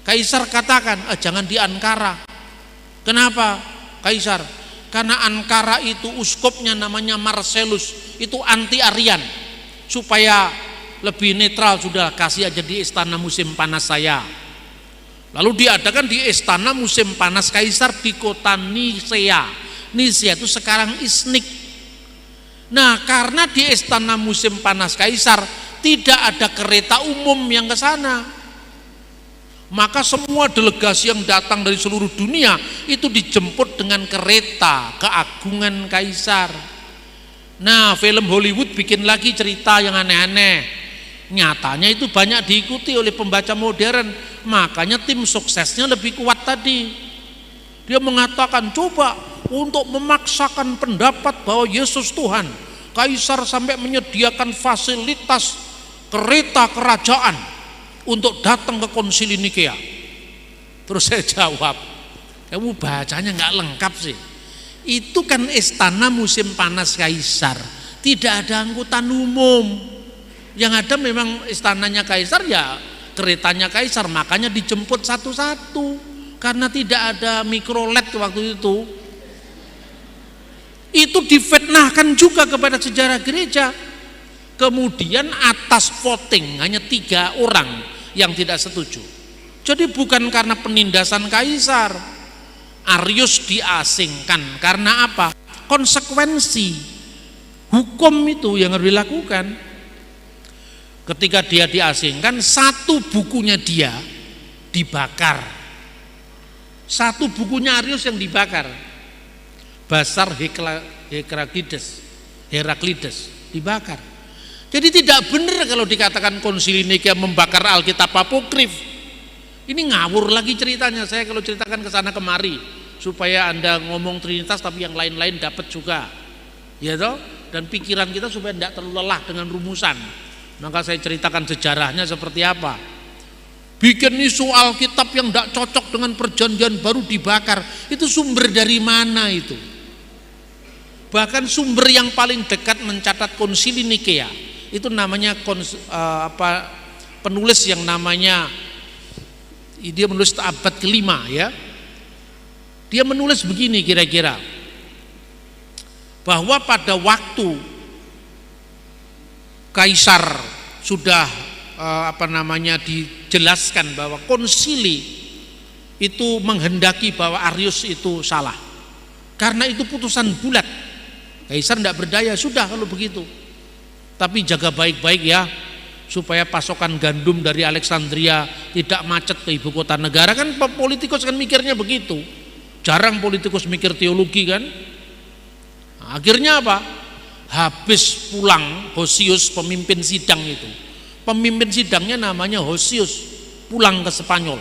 Kaisar katakan, jangan di Ankara. Kenapa Kaisar? Karena Ankara itu uskupnya namanya Marcellus, itu anti-Arian. Supaya lebih netral, sudah kasih aja di istana musim panas saya. Lalu diadakan di istana musim panas Kaisar di kota Nisea. Nisea itu sekarang Iznik. Nah, karena di istana musim panas Kaisar tidak ada kereta umum yang ke sana, maka semua delegasi yang datang dari seluruh dunia itu dijemput dengan kereta keagungan Kaisar. Nah, film Hollywood bikin lagi cerita yang aneh-aneh. Nyatanya itu banyak diikuti oleh pembaca modern, makanya tim suksesnya lebih kuat tadi. Dia mengatakan, coba untuk memaksakan pendapat bahwa Yesus Tuhan, Kaisar sampai menyediakan fasilitas kereta kerajaan untuk datang ke konsili Nikea. Terus saya jawab, kamu bacanya nggak lengkap sih. Itu kan istana musim panas Kaisar, tidak ada angkutan umum. Yang ada memang istananya Kaisar, ya keretanya Kaisar, makanya dijemput satu-satu karena tidak ada mikrolet waktu itu. Itu difitnahkan juga kepada sejarah gereja. Kemudian atas voting hanya 3 orang yang tidak setuju. Jadi bukan karena penindasan Kaisar, Arius diasingkan karena apa? Konsekuensi hukum itu yang harus dilakukan. Ketika dia diasingkan, 1 bukunya dia dibakar. 1 bukunya Arius yang dibakar. Basar Heraklides dibakar. Jadi tidak benar kalau dikatakan konsili Nikea membakar Alkitab apokrif. Ini ngawur lagi ceritanya. Saya kalau ceritakan ke sana kemari supaya Anda ngomong Trinitas tapi yang lain-lain dapat juga. Ya toh? Dan pikiran kita supaya tidak terlalu lelah dengan rumusan. Maka saya ceritakan sejarahnya seperti apa. Bikin isu Alkitab yang tidak cocok dengan perjanjian baru dibakar. Itu sumber dari mana itu? Bahkan sumber yang paling dekat mencatat Konsili Nikea itu namanya penulis yang namanya, dia menulis abad kelima ya. Dia menulis begini kira-kira, bahwa pada waktu Kaisar sudah dijelaskan bahwa konsili itu menghendaki bahwa Arius itu salah, karena itu putusan bulat. Kaisar tidak berdaya, sudah kalau begitu. Tapi jaga baik-baik ya, supaya pasokan gandum dari Alexandria tidak macet ke ibu kota negara. Kan politikus kan mikirnya begitu. Jarang politikus mikir teologi kan. Nah, akhirnya apa? Habis pulang Hosius, pemimpin sidang itu. Pemimpin sidangnya namanya Hosius, pulang ke Spanyol.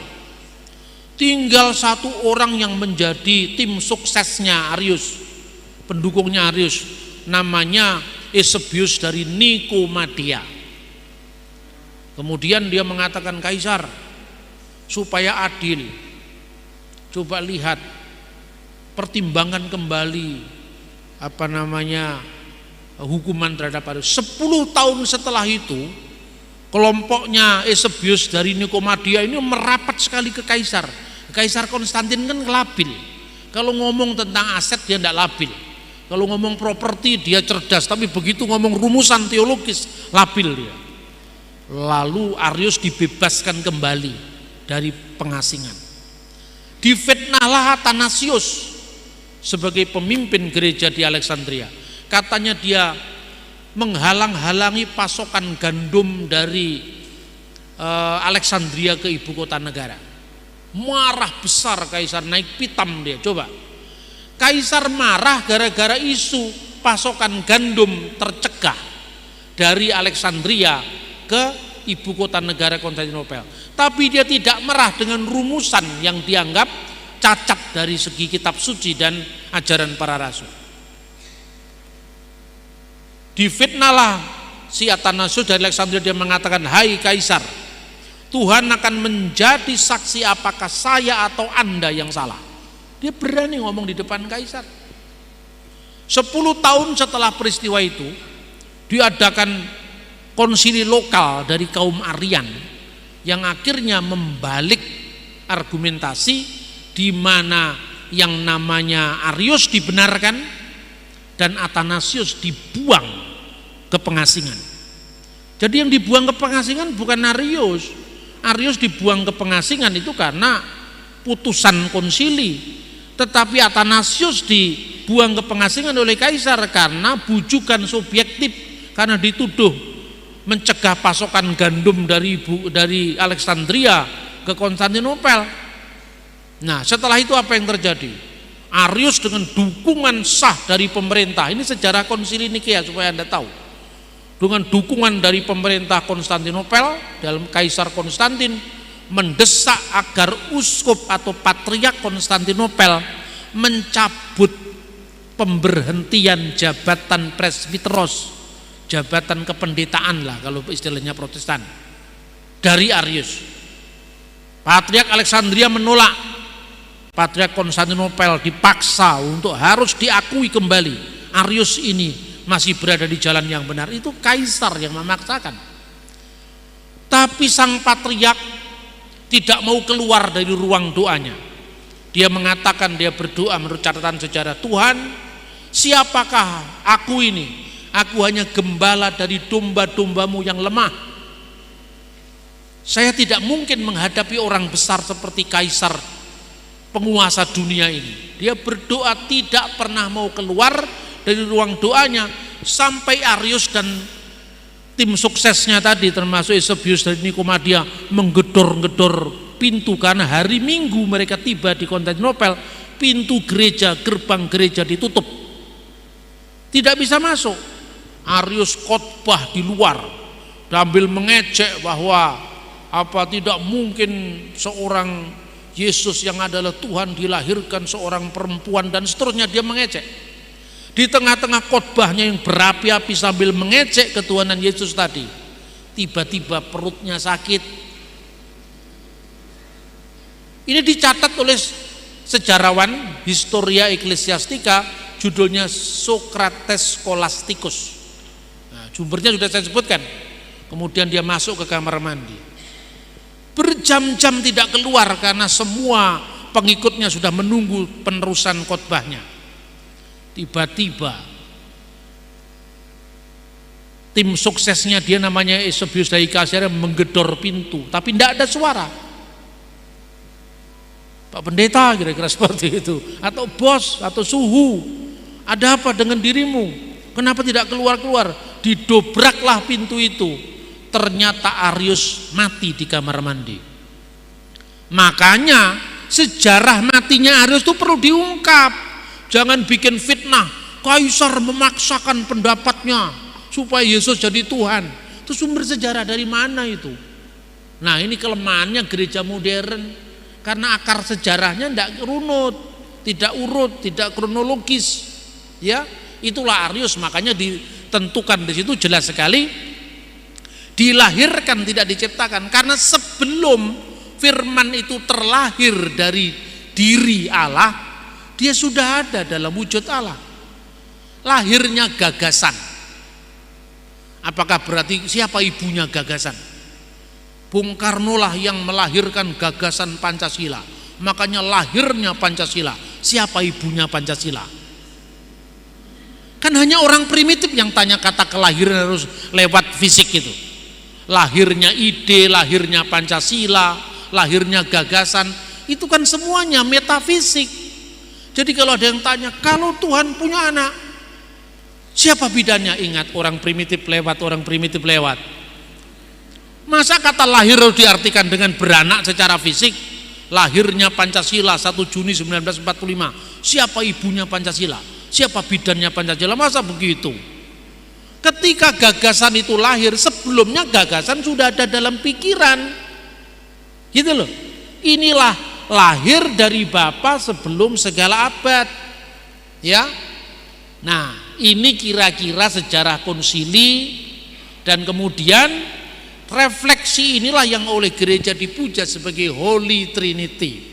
Tinggal satu orang yang menjadi tim suksesnya Arius, pendukungnya Arius, namanya Eusebius dari Nikomedia. Kemudian dia mengatakan, Kaisar, supaya adil, coba lihat, pertimbangkan kembali hukuman terhadap Arius. 10 tahun setelah itu, kelompoknya Eusebius dari Nikomedia ini merapat sekali ke Kaisar. Kaisar Konstantin kan labil. Kalau ngomong tentang aset dia tidak labil. Kalau ngomong properti dia cerdas, tapi begitu ngomong rumusan teologis labil dia. Lalu Arius dibebaskan kembali dari pengasingan. Difitnahlah Athanasius sebagai pemimpin gereja di Alexandria. Katanya dia menghalang-halangi pasokan gandum dari Alexandria ke ibu kota negara. Marah besar Kaisar, naik pitam dia. Coba, Kaisar marah gara-gara isu pasokan gandum tercegah dari Alexandria ke ibu kota negara Konstantinopel. Tapi dia tidak marah dengan rumusan yang dianggap cacat dari segi kitab suci dan ajaran para rasul. Difitnahlah si Athanasius dari Alexandria, dia mengatakan, hai Kaisar, Tuhan akan menjadi saksi apakah saya atau Anda yang salah. Dia berani ngomong di depan Kaisar. 10 tahun setelah peristiwa itu diadakan konsili lokal dari kaum Arian yang akhirnya membalik argumentasi, di mana yang namanya Arius dibenarkan dan Athanasius dibuang ke pengasingan. Jadi yang dibuang ke pengasingan bukan Arius. Arius dibuang ke pengasingan itu karena putusan konsili. Tetapi Athanasius dibuang ke pengasingan oleh Kaisar karena bujukan subjektif, karena dituduh mencegah pasokan gandum dari Alexandria ke Konstantinopel. Nah, setelah itu apa yang terjadi? Arius dengan dukungan sah dari pemerintah, ini sejarah konsili Nikea supaya Anda tahu. Dengan dukungan dari pemerintah Konstantinopel dalam Kaisar Konstantin mendesak agar uskup atau patriark Konstantinopel mencabut pemberhentian jabatan presbiteros, jabatan kependetaan lah kalau istilahnya Protestan, dari Arius. Patriark Alexandria menolak. Patriark Konstantinopel dipaksa untuk harus diakui kembali Arius ini masih berada di jalan yang benar. Itu Kaisar yang memaksakan. Tapi sang patriark tidak mau keluar dari ruang doanya. Dia mengatakan, dia berdoa menurut catatan sejarah, Tuhan, siapakah aku ini? Aku hanya gembala dari domba-dombamu yang lemah. Saya tidak mungkin menghadapi orang besar seperti Kaisar, penguasa dunia ini. Dia berdoa tidak pernah mau keluar dari ruang doanya sampai Arius dan tim suksesnya tadi termasuk Eusebius dari Nikomedia menggedor-gedor pintu, karena hari Minggu mereka tiba di Konstantinopel, pintu gereja, gerbang gereja ditutup, tidak bisa masuk. Arius khotbah di luar sambil mengejek bahwa tidak mungkin seorang Yesus yang adalah Tuhan dilahirkan seorang perempuan dan seterusnya. Dia mengejek. Di tengah-tengah khotbahnya yang berapi-api sambil mengejek ketuhanan Yesus tadi, tiba-tiba perutnya sakit. Ini dicatat oleh sejarawan Historia Ecclesiastica judulnya Socrates Scholasticus. Nah, sumbernya sudah saya sebutkan. Kemudian dia masuk ke kamar mandi, berjam-jam tidak keluar karena semua pengikutnya sudah menunggu penerusan khotbahnya. Tiba-tiba tim suksesnya dia namanya Eusebius Daikasir menggedor pintu, tapi tidak ada suara. Pak Pendeta kira-kira seperti itu, atau bos, atau suhu, ada apa dengan dirimu? Kenapa tidak keluar-keluar? Didobraklah pintu itu. Ternyata Arius mati di kamar mandi. Makanya sejarah matinya Arius itu perlu diungkap. Jangan bikin fitnah. Kaisar memaksakan pendapatnya supaya Yesus jadi Tuhan. Itu sumber sejarah dari mana itu? Nah, ini kelemahannya gereja modern. Karena akar sejarahnya tidak runut, tidak urut, tidak kronologis. Ya, itulah Arius. Makanya ditentukan di situ jelas sekali. Dilahirkan tidak diciptakan, karena sebelum firman itu terlahir dari diri Allah, dia sudah ada dalam wujud Allah. Lahirnya gagasan. Apakah berarti siapa ibunya gagasan? Bung Karno lah yang melahirkan gagasan Pancasila. Makanya lahirnya Pancasila. Siapa ibunya Pancasila? Kan hanya orang primitif yang tanya kata kelahiran harus lewat fisik itu. Lahirnya ide, lahirnya Pancasila, lahirnya gagasan, itu kan semuanya metafisik. Jadi kalau ada yang tanya, kalau Tuhan punya anak, siapa bidannya? Ingat, orang primitif lewat, orang primitif lewat. Masa kata lahir harus diartikan dengan beranak secara fisik? Lahirnya Pancasila 1 Juni 1945. Siapa ibunya Pancasila? Siapa bidannya Pancasila? Masa begitu? Ketika gagasan itu lahir, sebelumnya gagasan sudah ada dalam pikiran. Gitu loh. Inilah lahir dari Bapa sebelum segala abad. Ya. Nah, ini kira-kira sejarah konsili, dan kemudian refleksi inilah yang oleh gereja dipuja sebagai Holy Trinity.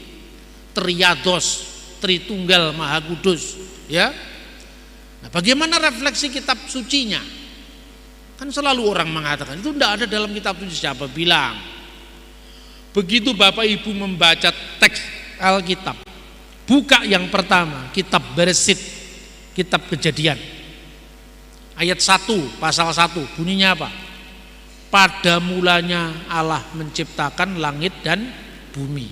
Triados, Tritunggal Maha Kudus, ya. Nah, bagaimana refleksi kitab sucinya? Kan selalu orang mengatakan itu tidak ada dalam kitab suci. Siapa bilang? Begitu Bapak Ibu membaca teks Alkitab, buka yang pertama kitab Bereshit, kitab Kejadian, ayat 1, pasal 1, bunyinya apa? Pada mulanya Allah menciptakan langit dan bumi.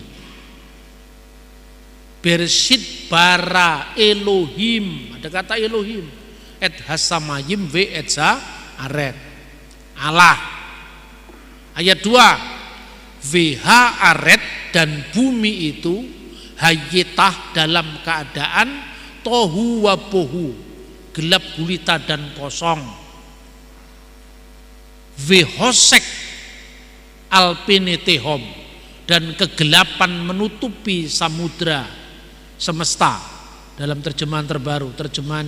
Bereshit bara Elohim, ada kata Elohim, et hasamayim ve etza aret, Allah. Ayat 2, VH aret, dan bumi itu hayitah dalam keadaan tohu wabohu, gelap gulita dan kosong. Vhosek alpinetehom, dan kegelapan menutupi samudra semesta. Dalam terjemahan terbaru, terjemahan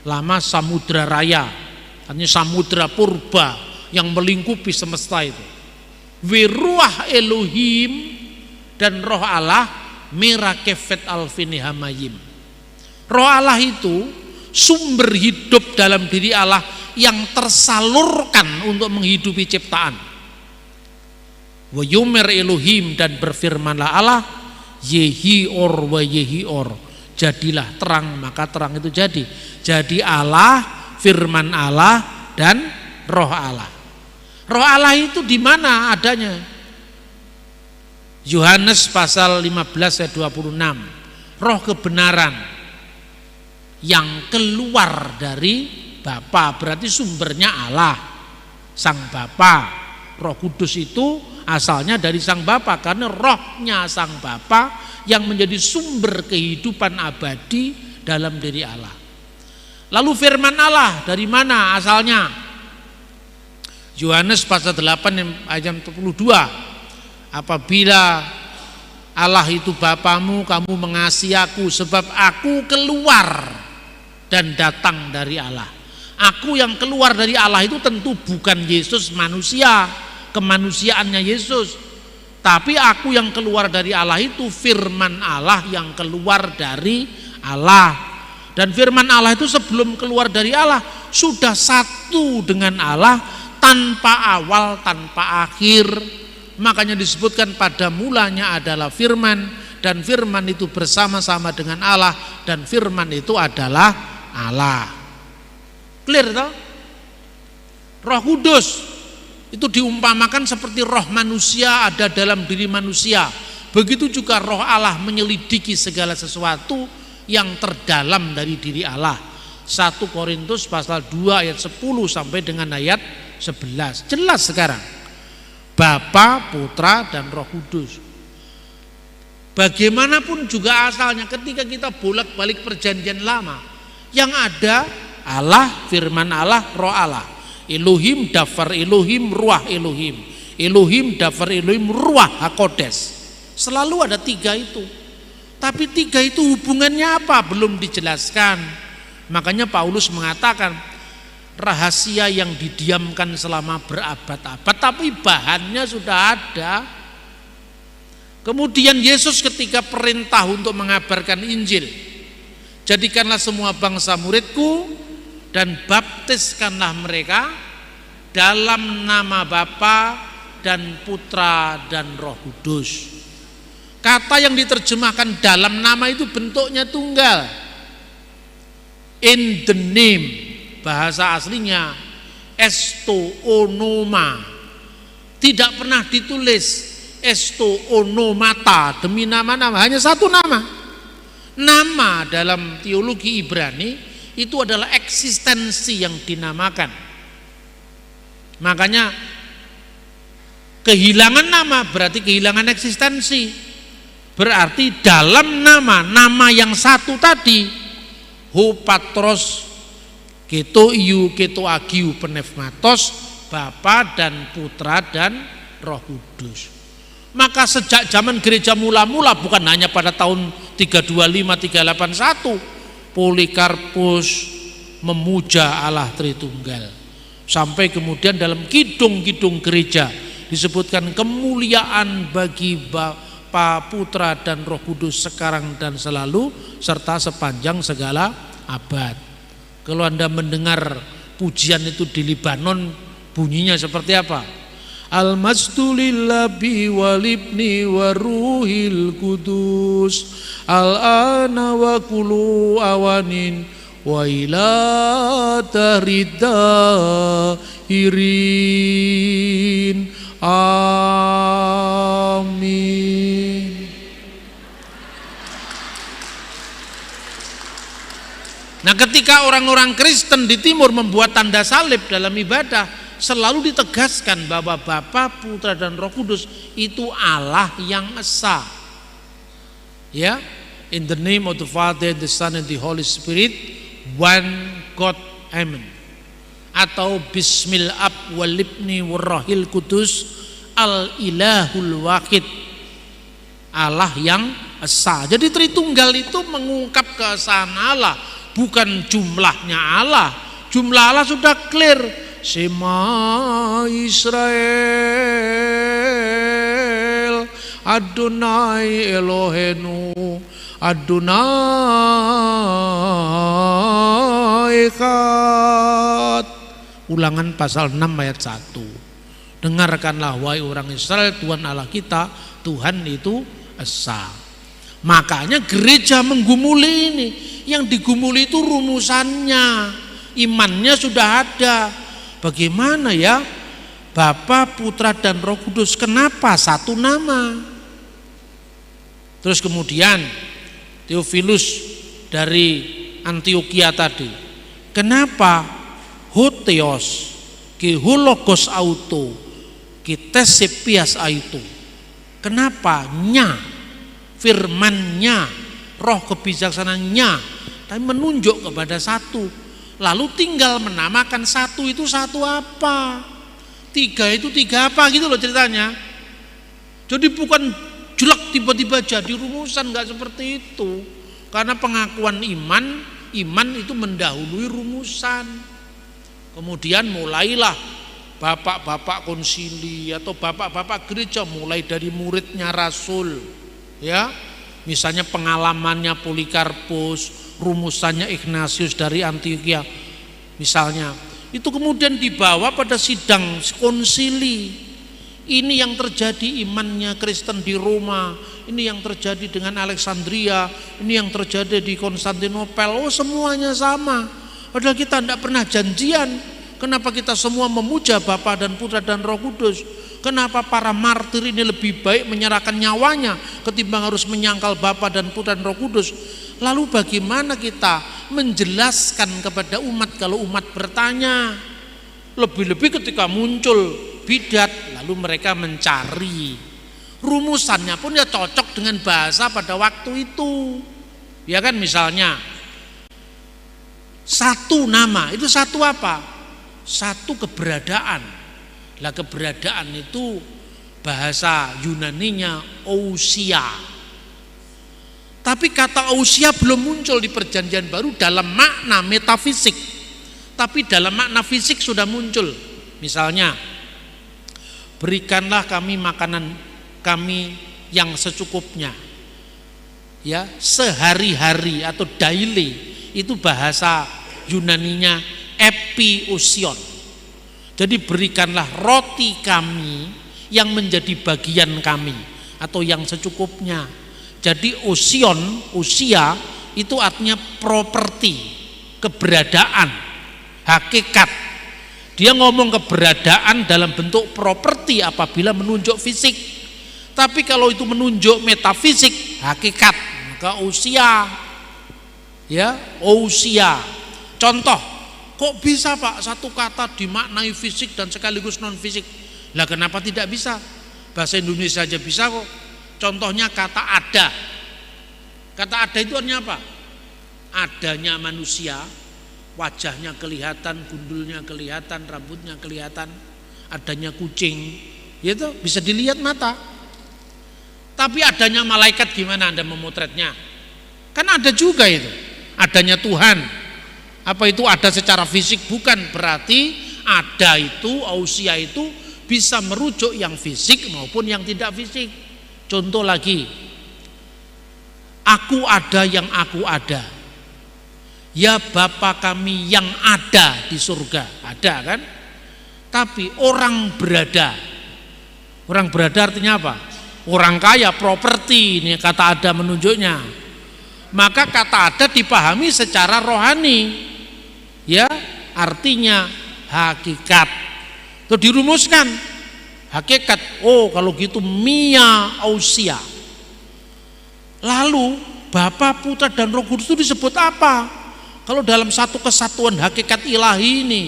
lama samudra raya, artinya samudra purba yang melingkupi semesta itu. Wiruah Elohim, dan roh Allah merakefet alfinihamayim. Roh Allah itu sumber hidup dalam diri Allah yang tersalurkan untuk menghidupi ciptaan. Wa yumer Elohim, dan berfirmanlah Allah, yehi or wa yehi or, jadilah terang, maka terang itu jadi. Jadi Allah, firman Allah, dan roh Allah. Roh Allah itu di mana adanya? Yohanes pasal 15 ayat 26. Roh kebenaran yang keluar dari Bapa, berarti sumbernya Allah, Sang Bapa. Roh Kudus itu asalnya dari Sang Bapa, karena rohnya Sang Bapa yang menjadi sumber kehidupan abadi dalam diri Allah. Lalu firman Allah dari mana asalnya? Yohanes pasal 8 ayat 22. Apabila Allah itu Bapamu, kamu mengasihi aku, sebab aku keluar dan datang dari Allah. Aku yang keluar dari Allah itu tentu bukan Yesus manusia, kemanusiaannya Yesus, tapi aku yang keluar dari Allah itu firman Allah yang keluar dari Allah. Dan firman Allah itu sebelum keluar dari Allah sudah satu dengan Allah, tanpa awal, tanpa akhir. Makanya disebutkan pada mulanya adalah firman, dan firman itu bersama-sama dengan Allah, dan firman itu adalah Allah. Clear toh? Roh Kudus itu diumpamakan seperti roh manusia ada dalam diri manusia. Begitu juga roh Allah menyelidiki segala sesuatu yang terdalam dari diri Allah. 1 Korintus pasal 2 ayat 10 sampai dengan ayat 11. Jelas sekarang. Bapa, Putra, dan Roh Kudus. Bagaimanapun juga asalnya ketika kita bolak-balik perjanjian lama, yang ada Allah, firman Allah, roh Allah. Elohim, dafar Elohim, ruah Elohim. Elohim, dafar Elohim, ruah hakodes. Selalu ada 3 itu. Tapi 3 itu hubungannya apa? Belum dijelaskan. Makanya Paulus mengatakan rahasia yang didiamkan selama berabad-abad, tapi bahannya sudah ada. Kemudian Yesus ketika perintah untuk mengabarkan Injil, jadikanlah semua bangsa muridku dan baptiskanlah mereka dalam nama Bapa dan Putra dan Roh Kudus. Kata yang diterjemahkan dalam nama itu bentuknya tunggal. In the name, bahasa aslinya esto onoma. Tidak pernah ditulis esto onomata, demi nama-nama, hanya satu nama. Nama dalam teologi Ibrani itu adalah eksistensi yang dinamakan. Makanya kehilangan nama berarti kehilangan eksistensi. Berarti dalam nama yang satu tadi, Ho Patros, Keto Iu, Keto Agiu, Pneumatos, Bapa dan Putra dan Roh Kudus. Maka sejak zaman gereja mula-mula, bukan hanya pada tahun 325-381, Polikarpus memuja Allah Tritunggal. Sampai kemudian dalam kidung-kidung gereja disebutkan kemuliaan bagi Bapa, Putra dan Roh Kudus sekarang dan selalu serta sepanjang segala abad. Kalau Anda mendengar pujian itu di Libanon, bunyinya seperti apa? Al-Masdu lillahi walibni waruhil kudus al-ana wa kulu awanin wa ila taridahirin. Amin. Nah, ketika orang-orang Kristen di timur membuat tanda salib dalam ibadah, selalu ditegaskan bahwa Bapa, Putra dan Roh Kudus itu Allah yang esa. Ya, in the name of the Father, the Son and the Holy Spirit, one God, amen. Atau Bismil Ab walibni warrohil kudus al ilahul wahid, Allah yang esa. Jadi Tritunggal itu mengungkap keesaan Allah, bukan jumlahnya Allah. Jumlah Allah sudah clear. Shema Israel Adonai Elohenu Adonai Echad. Ulangan pasal 6 ayat 1. Dengarkanlah wahai orang Israel, Tuhan Allah kita, Tuhan itu esa. Makanya gereja menggumuli ini. Yang digumuli itu rumusannya, imannya sudah ada. Bagaimana ya Bapa, Putra dan Roh Kudus, kenapa satu nama? Terus kemudian Theophilus dari Antioquia tadi, kenapa Hotheos ki hologos auto ki tesepias auto? Kenapa nya, firmannya, roh kebijaksanaannya, tapi menunjuk kepada satu. Lalu tinggal menamakan satu itu satu apa, 3 itu 3 apa gitu loh ceritanya. Jadi bukan jelek tiba-tiba jadi rumusan, nggak seperti itu. Karena pengakuan iman itu mendahului rumusan. Kemudian mulailah bapak-bapak konsili atau bapak-bapak gereja, mulai dari muridnya Rasul, ya, misalnya pengalamannya Polikarpus, rumusannya Ignatius dari Antioquia misalnya, itu kemudian dibawa pada sidang konsili. Ini yang terjadi imannya Kristen di Roma, ini yang terjadi dengan Alexandria, ini yang terjadi di Konstantinopel. Oh, semuanya sama. Padahal kita tidak pernah janjian. Kenapa kita semua memuja Bapa dan Putra dan Roh Kudus? Kenapa para martir ini lebih baik menyerahkan nyawanya ketimbang harus menyangkal Bapa dan Putra dan Roh Kudus? Lalu bagaimana kita menjelaskan kepada umat kalau umat bertanya? Lebih-lebih ketika muncul bidat, lalu mereka mencari rumusannya pun ya cocok dengan bahasa pada waktu itu, ya kan? Misalnya satu nama itu satu apa? Satu keberadaan. Lah keberadaan itu bahasa Yunaninya ousia. Tapi kata ousia belum muncul di Perjanjian Baru dalam makna metafisik, tapi dalam makna fisik sudah muncul. Misalnya, berikanlah kami makanan kami yang secukupnya, ya, sehari-hari atau daily, itu bahasa Yunaninya epiousion. Jadi berikanlah roti kami yang menjadi bagian kami atau yang secukupnya. Jadi usia itu artinya properti, keberadaan, hakikat. Dia ngomong keberadaan dalam bentuk properti apabila menunjuk fisik. Tapi kalau itu menunjuk metafisik, hakikat, maka usia. Ya, usia. Contoh, kok bisa Pak satu kata dimaknai fisik dan sekaligus non fisik? Lah kenapa tidak bisa? Bahasa Indonesia aja bisa kok. Contohnya kata ada. Kata ada itu artinya apa? Adanya manusia, wajahnya kelihatan, gundulnya kelihatan, rambutnya kelihatan, adanya kucing, itu bisa dilihat mata. Tapi adanya malaikat gimana Anda memotretnya? Kan ada juga itu. Adanya Tuhan. Apa itu ada secara fisik? Bukan, berarti ada itu, ausia itu bisa merujuk yang fisik maupun yang tidak fisik. Contoh lagi, aku ada yang aku ada. Ya Bapa kami yang ada di surga, ada kan? Tapi orang berada artinya apa? Orang kaya, properti, ini kata ada menunjuknya. Maka kata ada dipahami secara rohani, ya, artinya hakikat. Itu dirumuskan hakikat. Oh, kalau gitu mia ausia. Lalu Bapa, Putra dan Roh Kudus itu disebut apa? Kalau dalam satu kesatuan hakikat ilahi ini,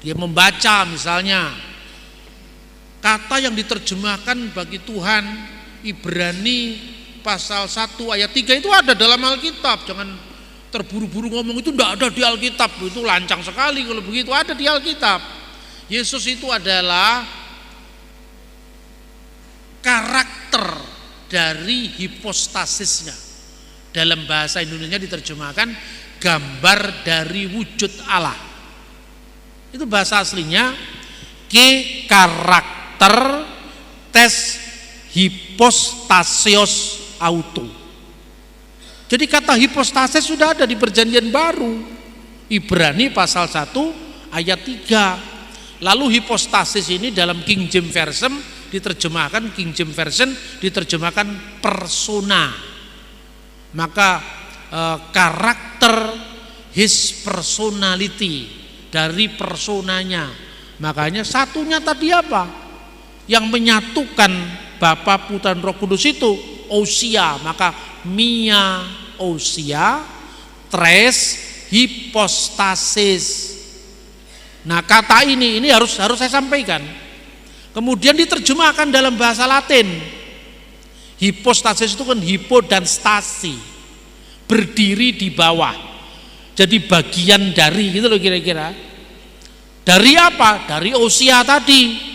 dia membaca misalnya kata yang diterjemahkan bagi Tuhan Ibrani pasal 1 ayat 3 itu ada dalam Alkitab. Jangan terburu-buru ngomong itu tidak ada di Alkitab. Itu lancang sekali kalau begitu, ada di Alkitab. Yesus itu adalah karakter dari hipostasisnya. Dalam bahasa Indonesia diterjemahkan gambar dari wujud Allah. Itu bahasa aslinya ke karakter tes hipostasios auto. Jadi kata hipostasis sudah ada di Perjanjian Baru. Ibrani pasal 1 ayat 3. Lalu hipostasis ini dalam King James Version diterjemahkan persona. Maka karakter, his personality, dari personanya. Makanya satunya tadi apa? Yang menyatukan Bapa, Putra dan Roh Kudus itu ousia. Maka mia ousia, tres hipostasis. Nah, kata ini harus saya sampaikan. Kemudian diterjemahkan dalam bahasa Latin. Hipostasis itu kan hipo dan stasi, berdiri di bawah. Jadi bagian dari, gitu loh kira-kira. Dari apa? Dari ousia tadi.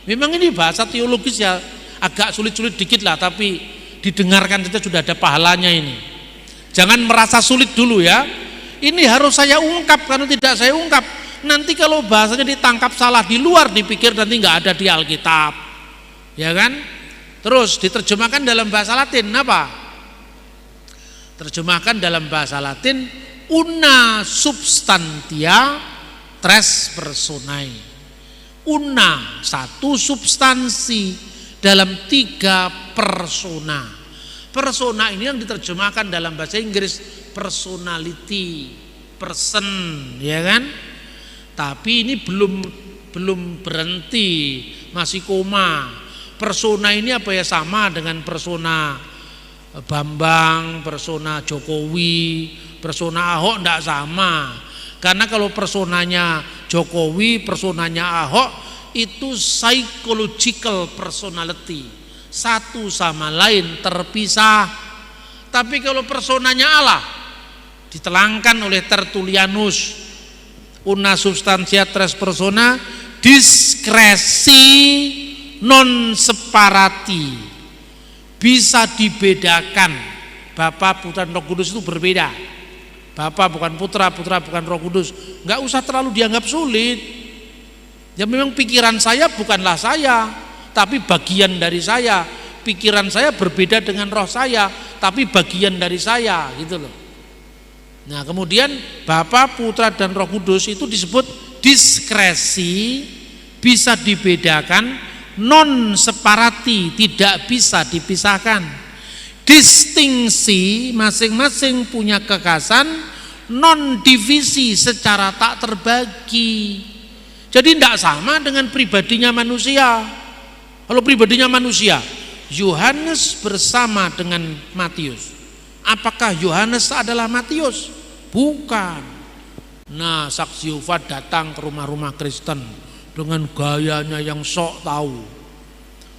Memang ini bahasa teologis ya, agak sulit-sulit dikit lah, tapi didengarkan saja sudah ada pahalanya ini. Jangan merasa sulit dulu ya. Ini harus saya ungkap, karena tidak saya ungkap nanti kalau bahasanya ditangkap salah di luar, dipikir nanti nggak ada di Alkitab, ya kan? Terus diterjemahkan dalam bahasa Latin apa? Terjemahkan dalam bahasa Latin, una substantia tres personae. Una, satu substansi dalam 3 persona. Persona ini yang diterjemahkan dalam bahasa Inggris personality, person, ya kan? Tapi ini belum berhenti, masih koma. Persona ini apa ya, sama dengan persona Bambang, persona Jokowi, persona Ahok enggak sama. Karena kalau personanya Jokowi, personanya Ahok itu psychological personality, satu sama lain terpisah. Tapi kalau personanya Allah ditelangkan oleh Tertullianus, una substantia tres persona diskresi non separati, bisa dibedakan. Bapa, Putra, dan Roh Kudus itu berbeda. Bapa bukan Putra, Putra bukan Roh Kudus. Enggak usah terlalu dianggap sulit. Ya memang pikiran saya bukanlah saya, tapi bagian dari saya. Pikiran saya berbeda dengan roh saya, tapi bagian dari saya, gitu loh. Nah, kemudian Bapa, Putra, dan Roh Kudus itu disebut diskresi, bisa dibedakan, non separati, tidak bisa dipisahkan. Distingsi, masing-masing punya kekhasan, non divisi, secara tak terbagi. Jadi tidak sama dengan pribadinya manusia. Kalau pribadinya manusia, Yohanes bersama dengan Matius. Apakah Yohanes adalah Matius? Bukan. Nah, saksi Yehova datang ke rumah-rumah Kristen dengan gayanya yang sok tahu.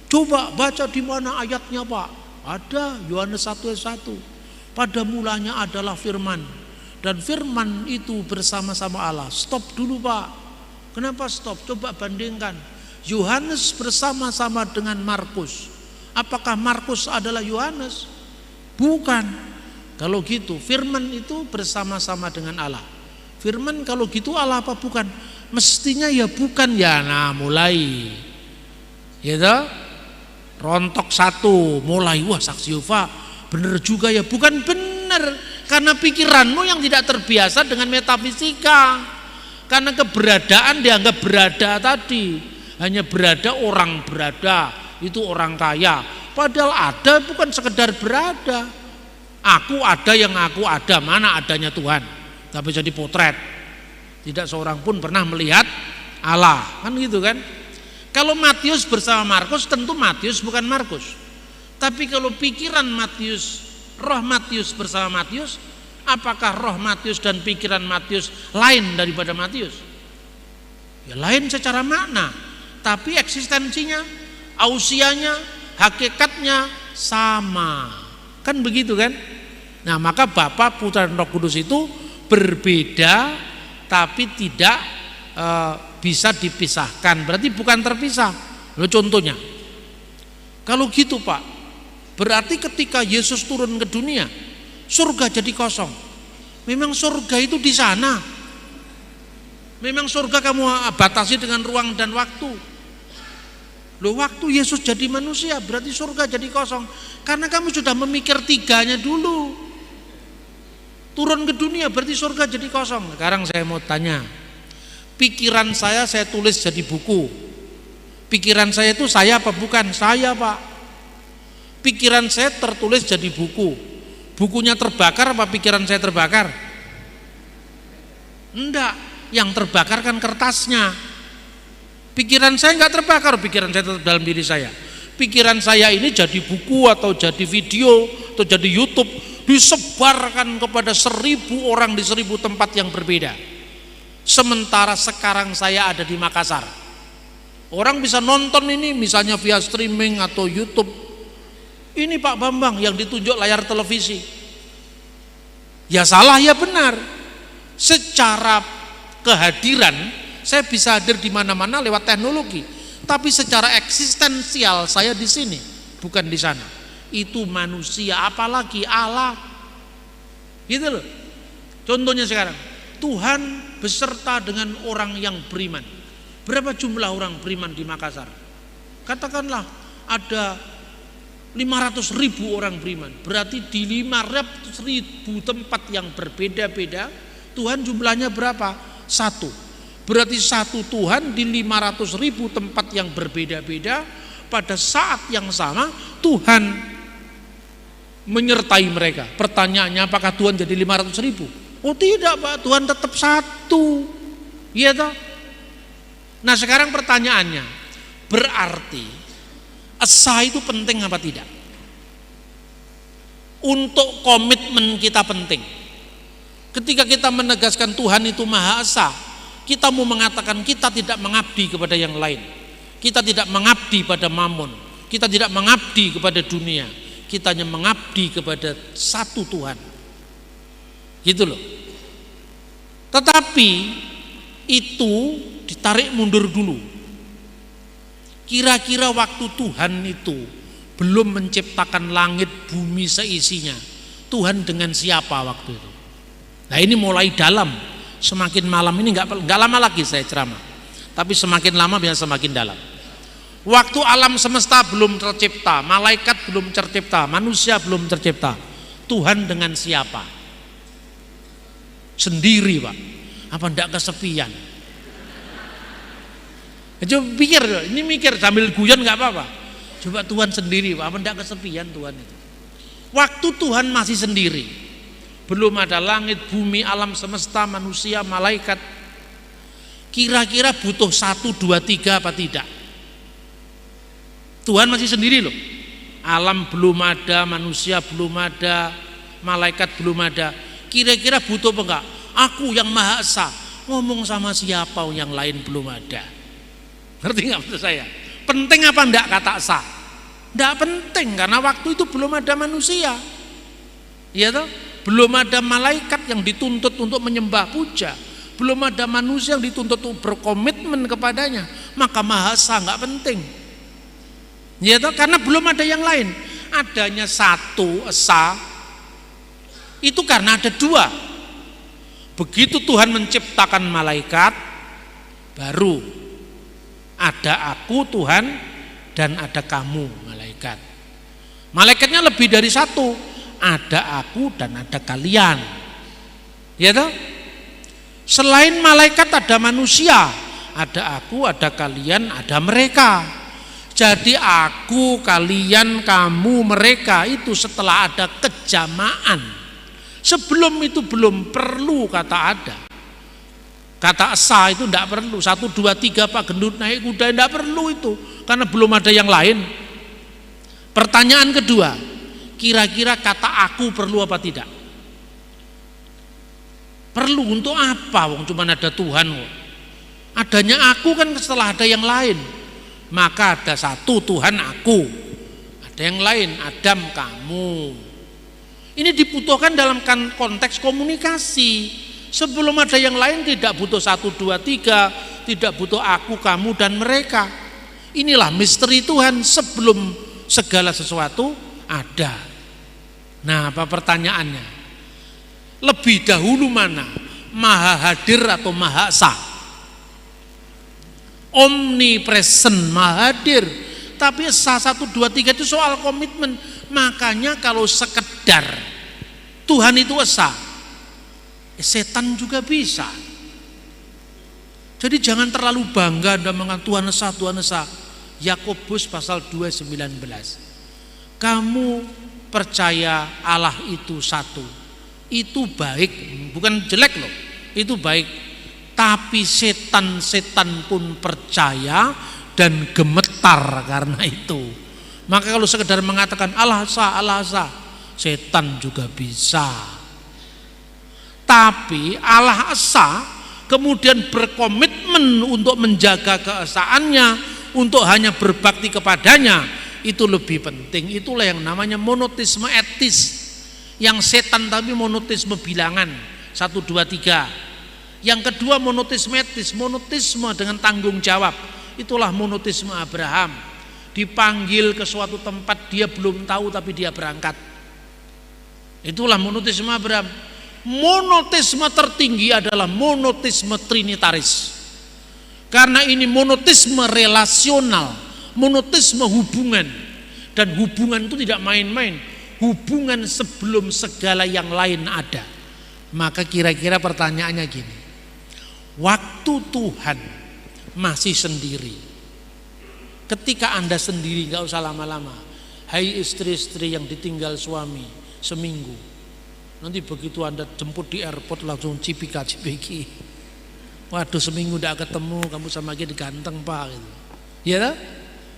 Coba baca di mana ayatnya, Pak? Ada, Yohanes 1 ayat 1. Pada mulanya adalah firman, dan firman itu bersama-sama Allah. Stop dulu, Pak. Kenapa stop? Coba bandingkan. Yohanes bersama-sama dengan Markus. Apakah Markus adalah Yohanes? Bukan. Kalau gitu, firman itu bersama-sama dengan Allah. Firman kalau gitu Allah apa bukan? Mestinya ya bukan ya. Nah, mulai. Gitu. Rontok 1, mulai. Wah, saksi Yehova benar juga ya. Bukan benar, karena pikiranmu yang tidak terbiasa dengan metafisika. Karena keberadaan dianggap berada tadi, hanya berada orang berada, itu orang kaya. Padahal ada bukan sekedar berada. Aku ada yang aku ada, mana adanya Tuhan. Tapi jadi potret. Tidak seorang pun pernah melihat Allah, kan gitu kan. Kalau Matius bersama Markus, tentu Matius bukan Markus. Tapi kalau pikiran Matius, roh Matius bersama Matius, apakah roh Matius dan pikiran Matius lain daripada Matius? Ya lain secara makna, tapi eksistensinya, ausianya, hakikatnya sama. Kan begitu kan? Nah, maka Bapa, Putra, dan Roh Kudus itu berbeda tapi tidak bisa dipisahkan. Berarti bukan terpisah. Loh, contohnya, kalau gitu Pak, berarti ketika Yesus turun ke dunia, surga jadi kosong. Memang surga itu di sana. Memang surga kamu batasi dengan ruang dan waktu. Loh, waktu Yesus jadi manusia berarti surga jadi kosong. Karena kamu sudah memikir 3-nya dulu. Turun ke dunia berarti surga jadi kosong. Sekarang saya mau tanya, pikiran saya tulis jadi buku. Pikiran saya itu saya apa bukan? Saya, Pak. Pikiran saya tertulis jadi buku. Bukunya terbakar apa pikiran saya terbakar? Enggak, yang terbakar kan kertasnya. Pikiran saya enggak terbakar, pikiran saya tetap dalam diri saya. Pikiran saya ini jadi buku atau jadi video atau jadi YouTube, disebarkan kepada 1000 orang di 1000 tempat yang berbeda. Sementara sekarang saya ada di Makassar. Orang bisa nonton ini misalnya via streaming atau YouTube. Ini Pak Bambang yang ditunjuk layar televisi. Ya salah ya benar. Secara kehadiran saya bisa hadir di mana-mana lewat teknologi. Tapi secara eksistensial saya di sini, bukan di sana. Itu manusia, apalagi Allah. Gitu loh. Contohnya sekarang, Tuhan beserta dengan orang yang beriman. Berapa jumlah orang beriman di Makassar? Katakanlah ada 500.000 orang beriman. Berarti di 500.000 tempat yang berbeda-beda, Tuhan jumlahnya berapa? 1. Berarti 1 Tuhan di 500.000 tempat yang berbeda-beda. Pada saat yang sama Tuhan menyertai mereka. Pertanyaannya, apakah Tuhan jadi 500.000? Oh tidak Pak, Tuhan tetap 1. Iya toh? Nah sekarang pertanyaannya, berarti esa itu penting apa tidak? Untuk komitmen kita penting. Ketika kita menegaskan Tuhan itu Maha Esa, kita mau mengatakan kita tidak mengabdi kepada yang lain. Kita tidak mengabdi pada mamon. Kita tidak mengabdi kepada dunia. Kita hanya mengabdi kepada satu Tuhan. Gitu loh. Tetapi itu ditarik mundur dulu. Kira-kira waktu Tuhan itu belum menciptakan langit bumi seisinya, Tuhan dengan siapa waktu itu? Nah ini mulai dalam. Semakin malam ini nggak lama lagi saya ceramah, tapi semakin lama biasa semakin dalam. Waktu alam semesta belum tercipta, malaikat belum tercipta, manusia belum tercipta, Tuhan dengan siapa? Sendiri Pak. Apa enggak kesepian? Coba pikir, ini mikir sambil guyon nggak apa-apa. Coba Tuhan sendiri, Pak. Apa enggak kesepian Tuhan itu? Waktu Tuhan masih sendiri, belum ada langit, bumi, alam semesta, manusia, malaikat. Kira-kira butuh 1, 2, 3 apa tidak? Tuhan masih sendiri loh. Alam belum ada, manusia belum ada, malaikat belum ada. Kira-kira butuh apa enggak? Aku yang Maha Esa ngomong sama siapa yang lain belum ada. Ngerti nggak maksud saya? Penting apa enggak kata esa? Enggak penting karena waktu itu belum ada manusia. Iya toh? Belum ada malaikat yang dituntut untuk menyembah puja. Belum ada manusia yang dituntut untuk berkomitmen kepadanya. Maka Maha Esa enggak penting. Iya toh? Karena belum ada yang lain. Adanya satu esa itu karena ada 2. Begitu Tuhan menciptakan malaikat, baru ada aku Tuhan dan ada kamu malaikat. Malaikatnya lebih dari 1. Ada aku dan ada kalian. Ya toh? Selain malaikat ada manusia, ada aku, ada kalian, ada mereka. Jadi aku, kalian, kamu, mereka itu setelah ada kejamaan. Sebelum itu belum perlu kata ada. Kata esa itu tidak perlu. 1, 2, 3 Pak gendut naik kuda tidak perlu itu. Karena belum ada yang lain. Pertanyaan kedua, kira-kira kata aku perlu apa tidak? Perlu untuk apa? Wong cuma ada Tuhan kok. Adanya aku kan setelah ada yang lain. Maka ada 1 Tuhan aku. Ada yang lain, Adam, kamu. Ini dibutuhkan dalam konteks komunikasi. Sebelum ada yang lain tidak butuh 1, 2, 3, tidak butuh aku, kamu, dan mereka. Inilah misteri Tuhan sebelum segala sesuatu ada. Nah, apa pertanyaannya? Lebih dahulu mana? Maha hadir atau Maha Esa? Omnipresent, Maha hadir. Tapi Esa 1, 2, 3 itu soal komitmen. Makanya kalau sekedar Tuhan itu esa, setan juga bisa. Jadi jangan terlalu bangga dan mengatakan Tuhan esa, Tuhan esa. Yakobus pasal 2:19. Kamu percaya Allah itu 1. Itu baik, bukan jelek loh. Itu baik. Tapi setan-setan pun percaya dan gemetar karena itu. Maka kalau sekedar mengatakan Allah esa, setan juga bisa. Tapi Allah esa kemudian berkomitmen untuk menjaga keesaannya, untuk hanya berbakti kepadanya, itu lebih penting. Itulah yang namanya monoteisme etis. Yang setan tapi monoteisme bilangan 1, 2, 3. Yang kedua monoteisme etis, monoteisme dengan tanggung jawab. Itulah monoteisme Abraham. Dipanggil ke suatu tempat dia belum tahu tapi dia berangkat. Itulah monoteisme Abraham. Monoteisme tertinggi adalah monoteisme trinitaris. Karena ini monoteisme relasional, monoteisme hubungan. Dan hubungan itu tidak main-main. Hubungan sebelum segala yang lain ada. Maka kira-kira pertanyaannya gini. Waktu Tuhan masih sendiri. Ketika Anda sendiri, gak usah lama-lama. Hai istri-istri yang ditinggal suami seminggu. Nanti begitu Anda jemput di airport langsung cipika-cipiki. Waduh, seminggu udah ketemu, kamu sama dia diganteng Pak gitu. Ya,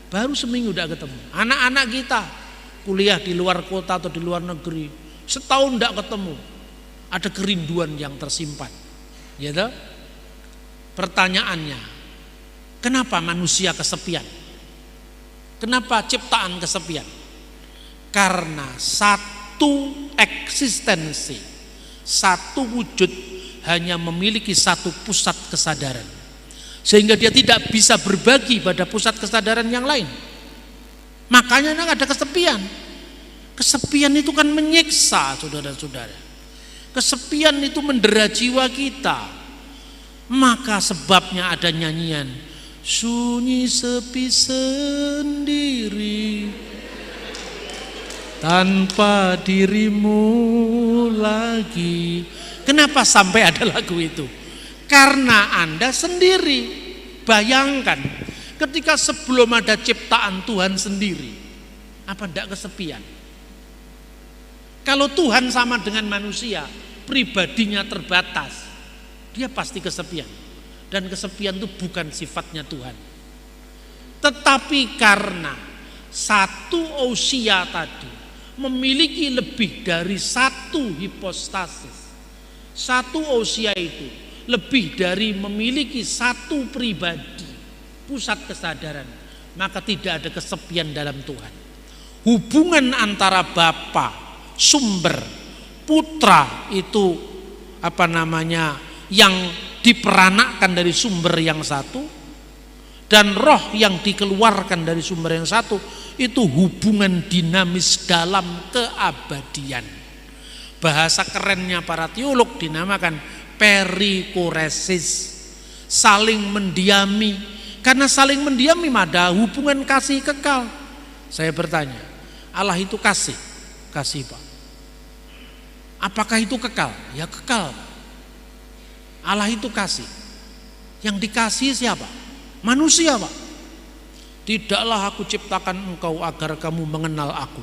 baru seminggu udah ketemu. Anak-anak kita kuliah di luar kota atau di luar negeri, setahun tidak ketemu, ada kerinduan yang tersimpan. Ya, pertanyaannya, kenapa manusia kesepian? Kenapa ciptaan kesepian? Karena satu eksistensi, satu wujud hanya memiliki satu pusat kesadaran, sehingga dia tidak bisa berbagi pada pusat kesadaran yang lain. Makanya ada kesepian. Kesepian itu kan menyiksa, saudara-saudara. Kesepian itu mendera jiwa kita. Maka sebabnya ada nyanyian, sunyi sepi sendiri tanpa dirimu lagi. Kenapa sampai ada lagu itu? Karena Anda sendiri. Bayangkan ketika sebelum ada ciptaan Tuhan sendiri, apa tidak kesepian? Kalau Tuhan sama dengan manusia, pribadinya terbatas, dia pasti kesepian. Dan kesepian itu bukan sifatnya Tuhan. Tetapi karena satu ousia tadi memiliki lebih dari satu hipostasis, satu ousia itu lebih dari memiliki satu pribadi, pusat kesadaran, maka tidak ada kesepian dalam Tuhan. Hubungan antara Bapa, sumber, putra itu yang diperanakkan dari sumber yang satu, dan roh yang dikeluarkan dari sumber yang satu, itu hubungan dinamis dalam keabadian. Bahasa kerennya para teolog dinamakan perikoresis, saling mendiami. Karena saling mendiami ada hubungan kasih kekal. Saya bertanya, Allah itu kasih Pak. Apakah itu kekal? Ya kekal. Allah itu kasih. Yang dikasih siapa? Manusia Pak. Tidaklah aku ciptakan engkau agar kamu mengenal aku,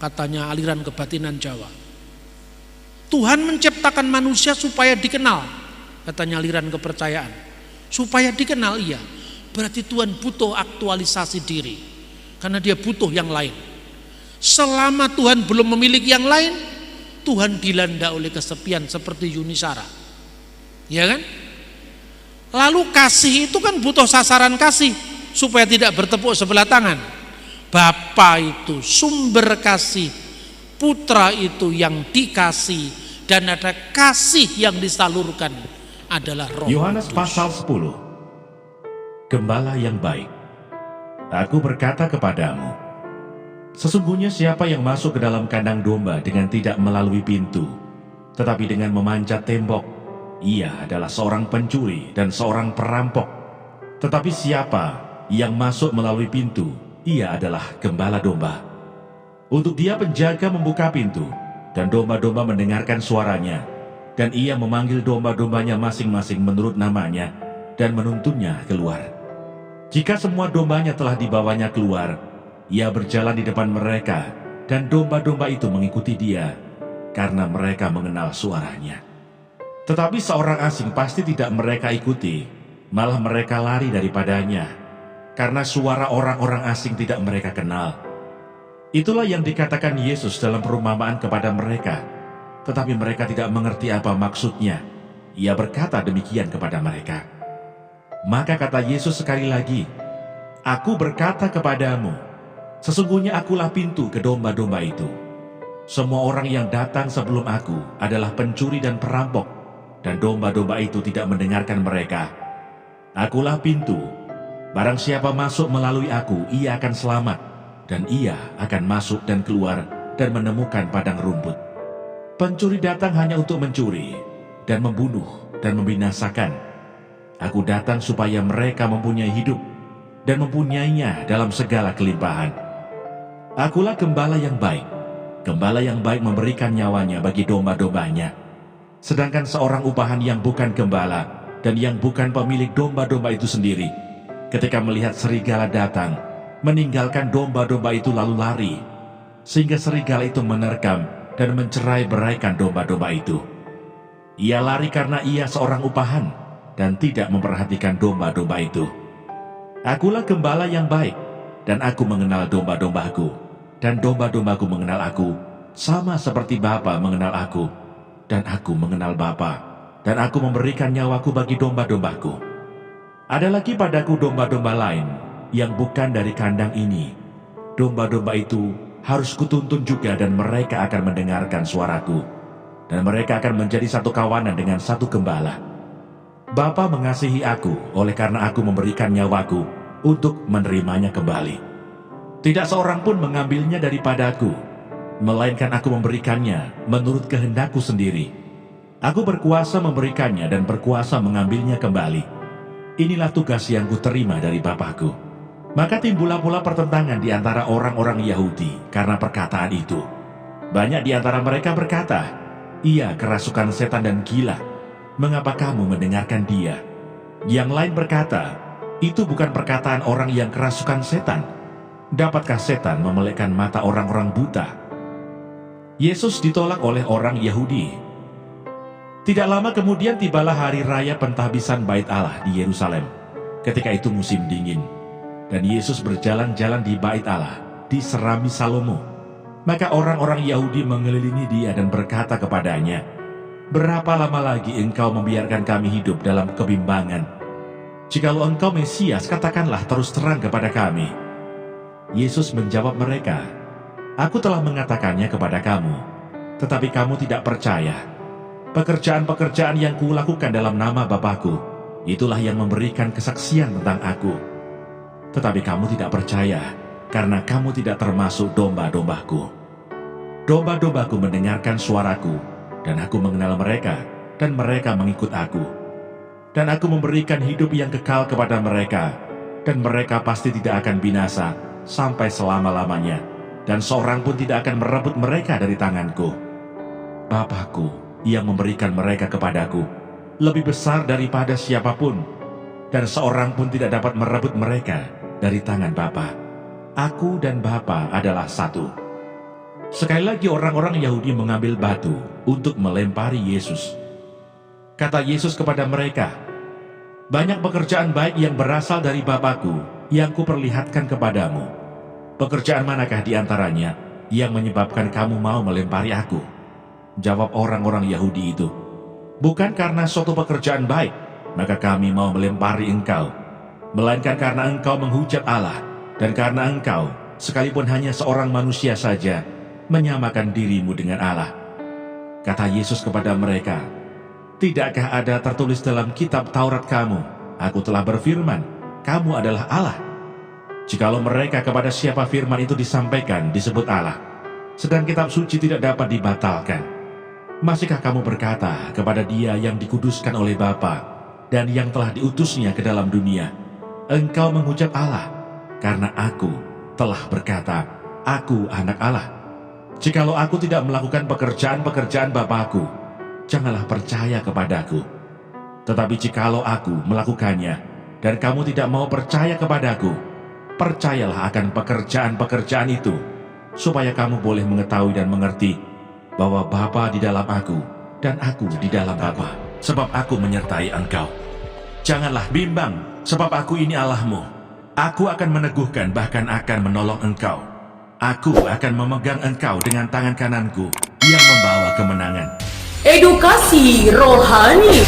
katanya aliran kebatinan Jawa. Tuhan menciptakan manusia supaya dikenal, katanya aliran kepercayaan. Supaya dikenal, iya. Berarti Tuhan butuh aktualisasi diri, karena dia butuh yang lain. Selama Tuhan belum memiliki yang lain, Tuhan dilanda oleh kesepian seperti Yunisara. Ya kan? Lalu kasih itu kan butuh sasaran kasih supaya tidak bertepuk sebelah tangan. Bapa itu sumber kasih, putra itu yang dikasih, dan ada kasih yang disalurkan adalah Roh Yohanes Kudus. pasal 10. Gembala yang baik, aku berkata kepadamu, sesungguhnya siapa yang masuk ke dalam kandang domba dengan tidak melalui pintu, tetapi dengan memanjat tembok, ia adalah seorang pencuri dan seorang perampok. Tetapi siapa yang masuk melalui pintu, ia adalah gembala domba. Untuk dia penjaga membuka pintu, dan domba-domba mendengarkan suaranya, dan ia memanggil domba-dombanya masing-masing menurut namanya, dan menuntunnya keluar. Jika semua dombanya telah dibawanya keluar, ia berjalan di depan mereka, dan domba-domba itu mengikuti dia, karena mereka mengenal suaranya. Tetapi seorang asing pasti tidak mereka ikuti, malah mereka lari daripadanya, karena suara orang-orang asing tidak mereka kenal. Itulah yang dikatakan Yesus dalam perumpamaan kepada mereka, tetapi mereka tidak mengerti apa maksudnya. Ia berkata demikian kepada mereka. Maka kata Yesus sekali lagi, aku berkata kepadamu, sesungguhnya akulah pintu ke domba-domba itu. Semua orang yang datang sebelum aku adalah pencuri dan perampok, dan domba-domba itu tidak mendengarkan mereka. Akulah pintu, barang siapa masuk melalui aku, ia akan selamat, dan ia akan masuk dan keluar dan menemukan padang rumput. Pencuri datang hanya untuk mencuri, dan membunuh, dan membinasakan. Aku datang supaya mereka mempunyai hidup, dan mempunyainya dalam segala kelimpahan. Akulah gembala yang baik. Gembala yang baik memberikan nyawanya bagi domba-dombanya. Sedangkan seorang upahan yang bukan gembala dan yang bukan pemilik domba-domba itu sendiri, ketika melihat serigala datang, meninggalkan domba-domba itu lalu lari, sehingga serigala itu menerkam dan mencerai-beraikan domba-domba itu. Ia lari karena ia seorang upahan dan tidak memperhatikan domba-domba itu. Akulah gembala yang baik, dan aku mengenal domba-dombaku, dan domba-dombaku mengenal aku, sama seperti Bapa mengenal aku, dan aku mengenal Bapa, dan aku memberikan nyawaku bagi domba-dombaku. Ada lagi padaku domba-domba lain yang bukan dari kandang ini. Domba-domba itu harus kutuntun juga, dan mereka akan mendengarkan suaraku, dan mereka akan menjadi satu kawanan dengan satu gembala. Bapa mengasihi aku oleh karena aku memberikan nyawaku untuk menerimanya kembali. Tidak seorang pun mengambilnya daripadaku, melainkan aku memberikannya menurut kehendakku sendiri. Aku berkuasa memberikannya dan berkuasa mengambilnya kembali. Inilah tugas yang kuterima dari Bapakku. Maka timbullah pula pertentangan di antara orang-orang Yahudi karena perkataan itu. Banyak di antara mereka berkata, "Ia kerasukan setan dan gila. Mengapa kamu mendengarkan dia?" Yang lain berkata, "Itu bukan perkataan orang yang kerasukan setan. Dapatkah setan memelekkan mata orang-orang buta?" Yesus ditolak oleh orang Yahudi. Tidak lama kemudian tibalah hari raya pentahbisan Bait Allah di Yerusalem. Ketika itu musim dingin, dan Yesus berjalan-jalan di Bait Allah, diserami Salomo. Maka orang-orang Yahudi mengelilingi dia dan berkata kepadanya, "Berapa lama lagi engkau membiarkan kami hidup dalam kebimbangan? Jikalau engkau Mesias, katakanlah terus terang kepada kami." Yesus menjawab mereka, "Aku telah mengatakannya kepada kamu, tetapi kamu tidak percaya. Pekerjaan-pekerjaan yang kulakukan dalam nama Bapakku, itulah yang memberikan kesaksian tentang aku. Tetapi kamu tidak percaya, karena kamu tidak termasuk domba-dombaku. Domba-dombaku mendengarkan suaraku, dan aku mengenal mereka, dan mereka mengikut aku. Dan aku memberikan hidup yang kekal kepada mereka, dan mereka pasti tidak akan binasa sampai selama-lamanya, dan seorang pun tidak akan merebut mereka dari tanganku. Bapakku yang memberikan mereka kepadaku lebih besar daripada siapapun, dan seorang pun tidak dapat merebut mereka dari tangan Bapa. Aku dan Bapa adalah satu." Sekali lagi orang-orang Yahudi mengambil batu untuk melempari Yesus. Kata Yesus kepada mereka, "Banyak pekerjaan baik yang berasal dari Bapakku yang kuperlihatkan kepadamu. Pekerjaan manakah di antaranya yang menyebabkan kamu mau melempari aku?" Jawab orang-orang Yahudi itu, "Bukan karena suatu pekerjaan baik, maka kami mau melempari engkau, melainkan karena engkau menghujat Allah, dan karena engkau, sekalipun hanya seorang manusia saja, menyamakan dirimu dengan Allah." Kata Yesus kepada mereka, "Tidakkah ada tertulis dalam kitab Taurat kamu, aku telah berfirman, kamu adalah Allah?" Jikalau mereka kepada siapa firman itu disampaikan disebut Allah, sedang kitab suci tidak dapat dibatalkan, masihkah kamu berkata kepada Dia yang dikuduskan oleh Bapa dan yang telah diutusnya ke dalam dunia, engkau menghujat Allah, karena aku telah berkata, aku anak Allah? Jikalau aku tidak melakukan pekerjaan-pekerjaan Bapakku, janganlah percaya kepadaku. Tetapi jikalau aku melakukannya, dan kamu tidak mau percaya kepadaku, percayalah akan pekerjaan-pekerjaan itu, supaya kamu boleh mengetahui dan mengerti bahwa Bapa di dalam aku, dan aku di dalam Bapa, sebab aku menyertai engkau. Janganlah bimbang, sebab aku ini Allahmu. Aku akan meneguhkan, bahkan akan menolong engkau. Aku akan memegang engkau dengan tangan kananku yang membawa kemenangan. Edukasi rohani.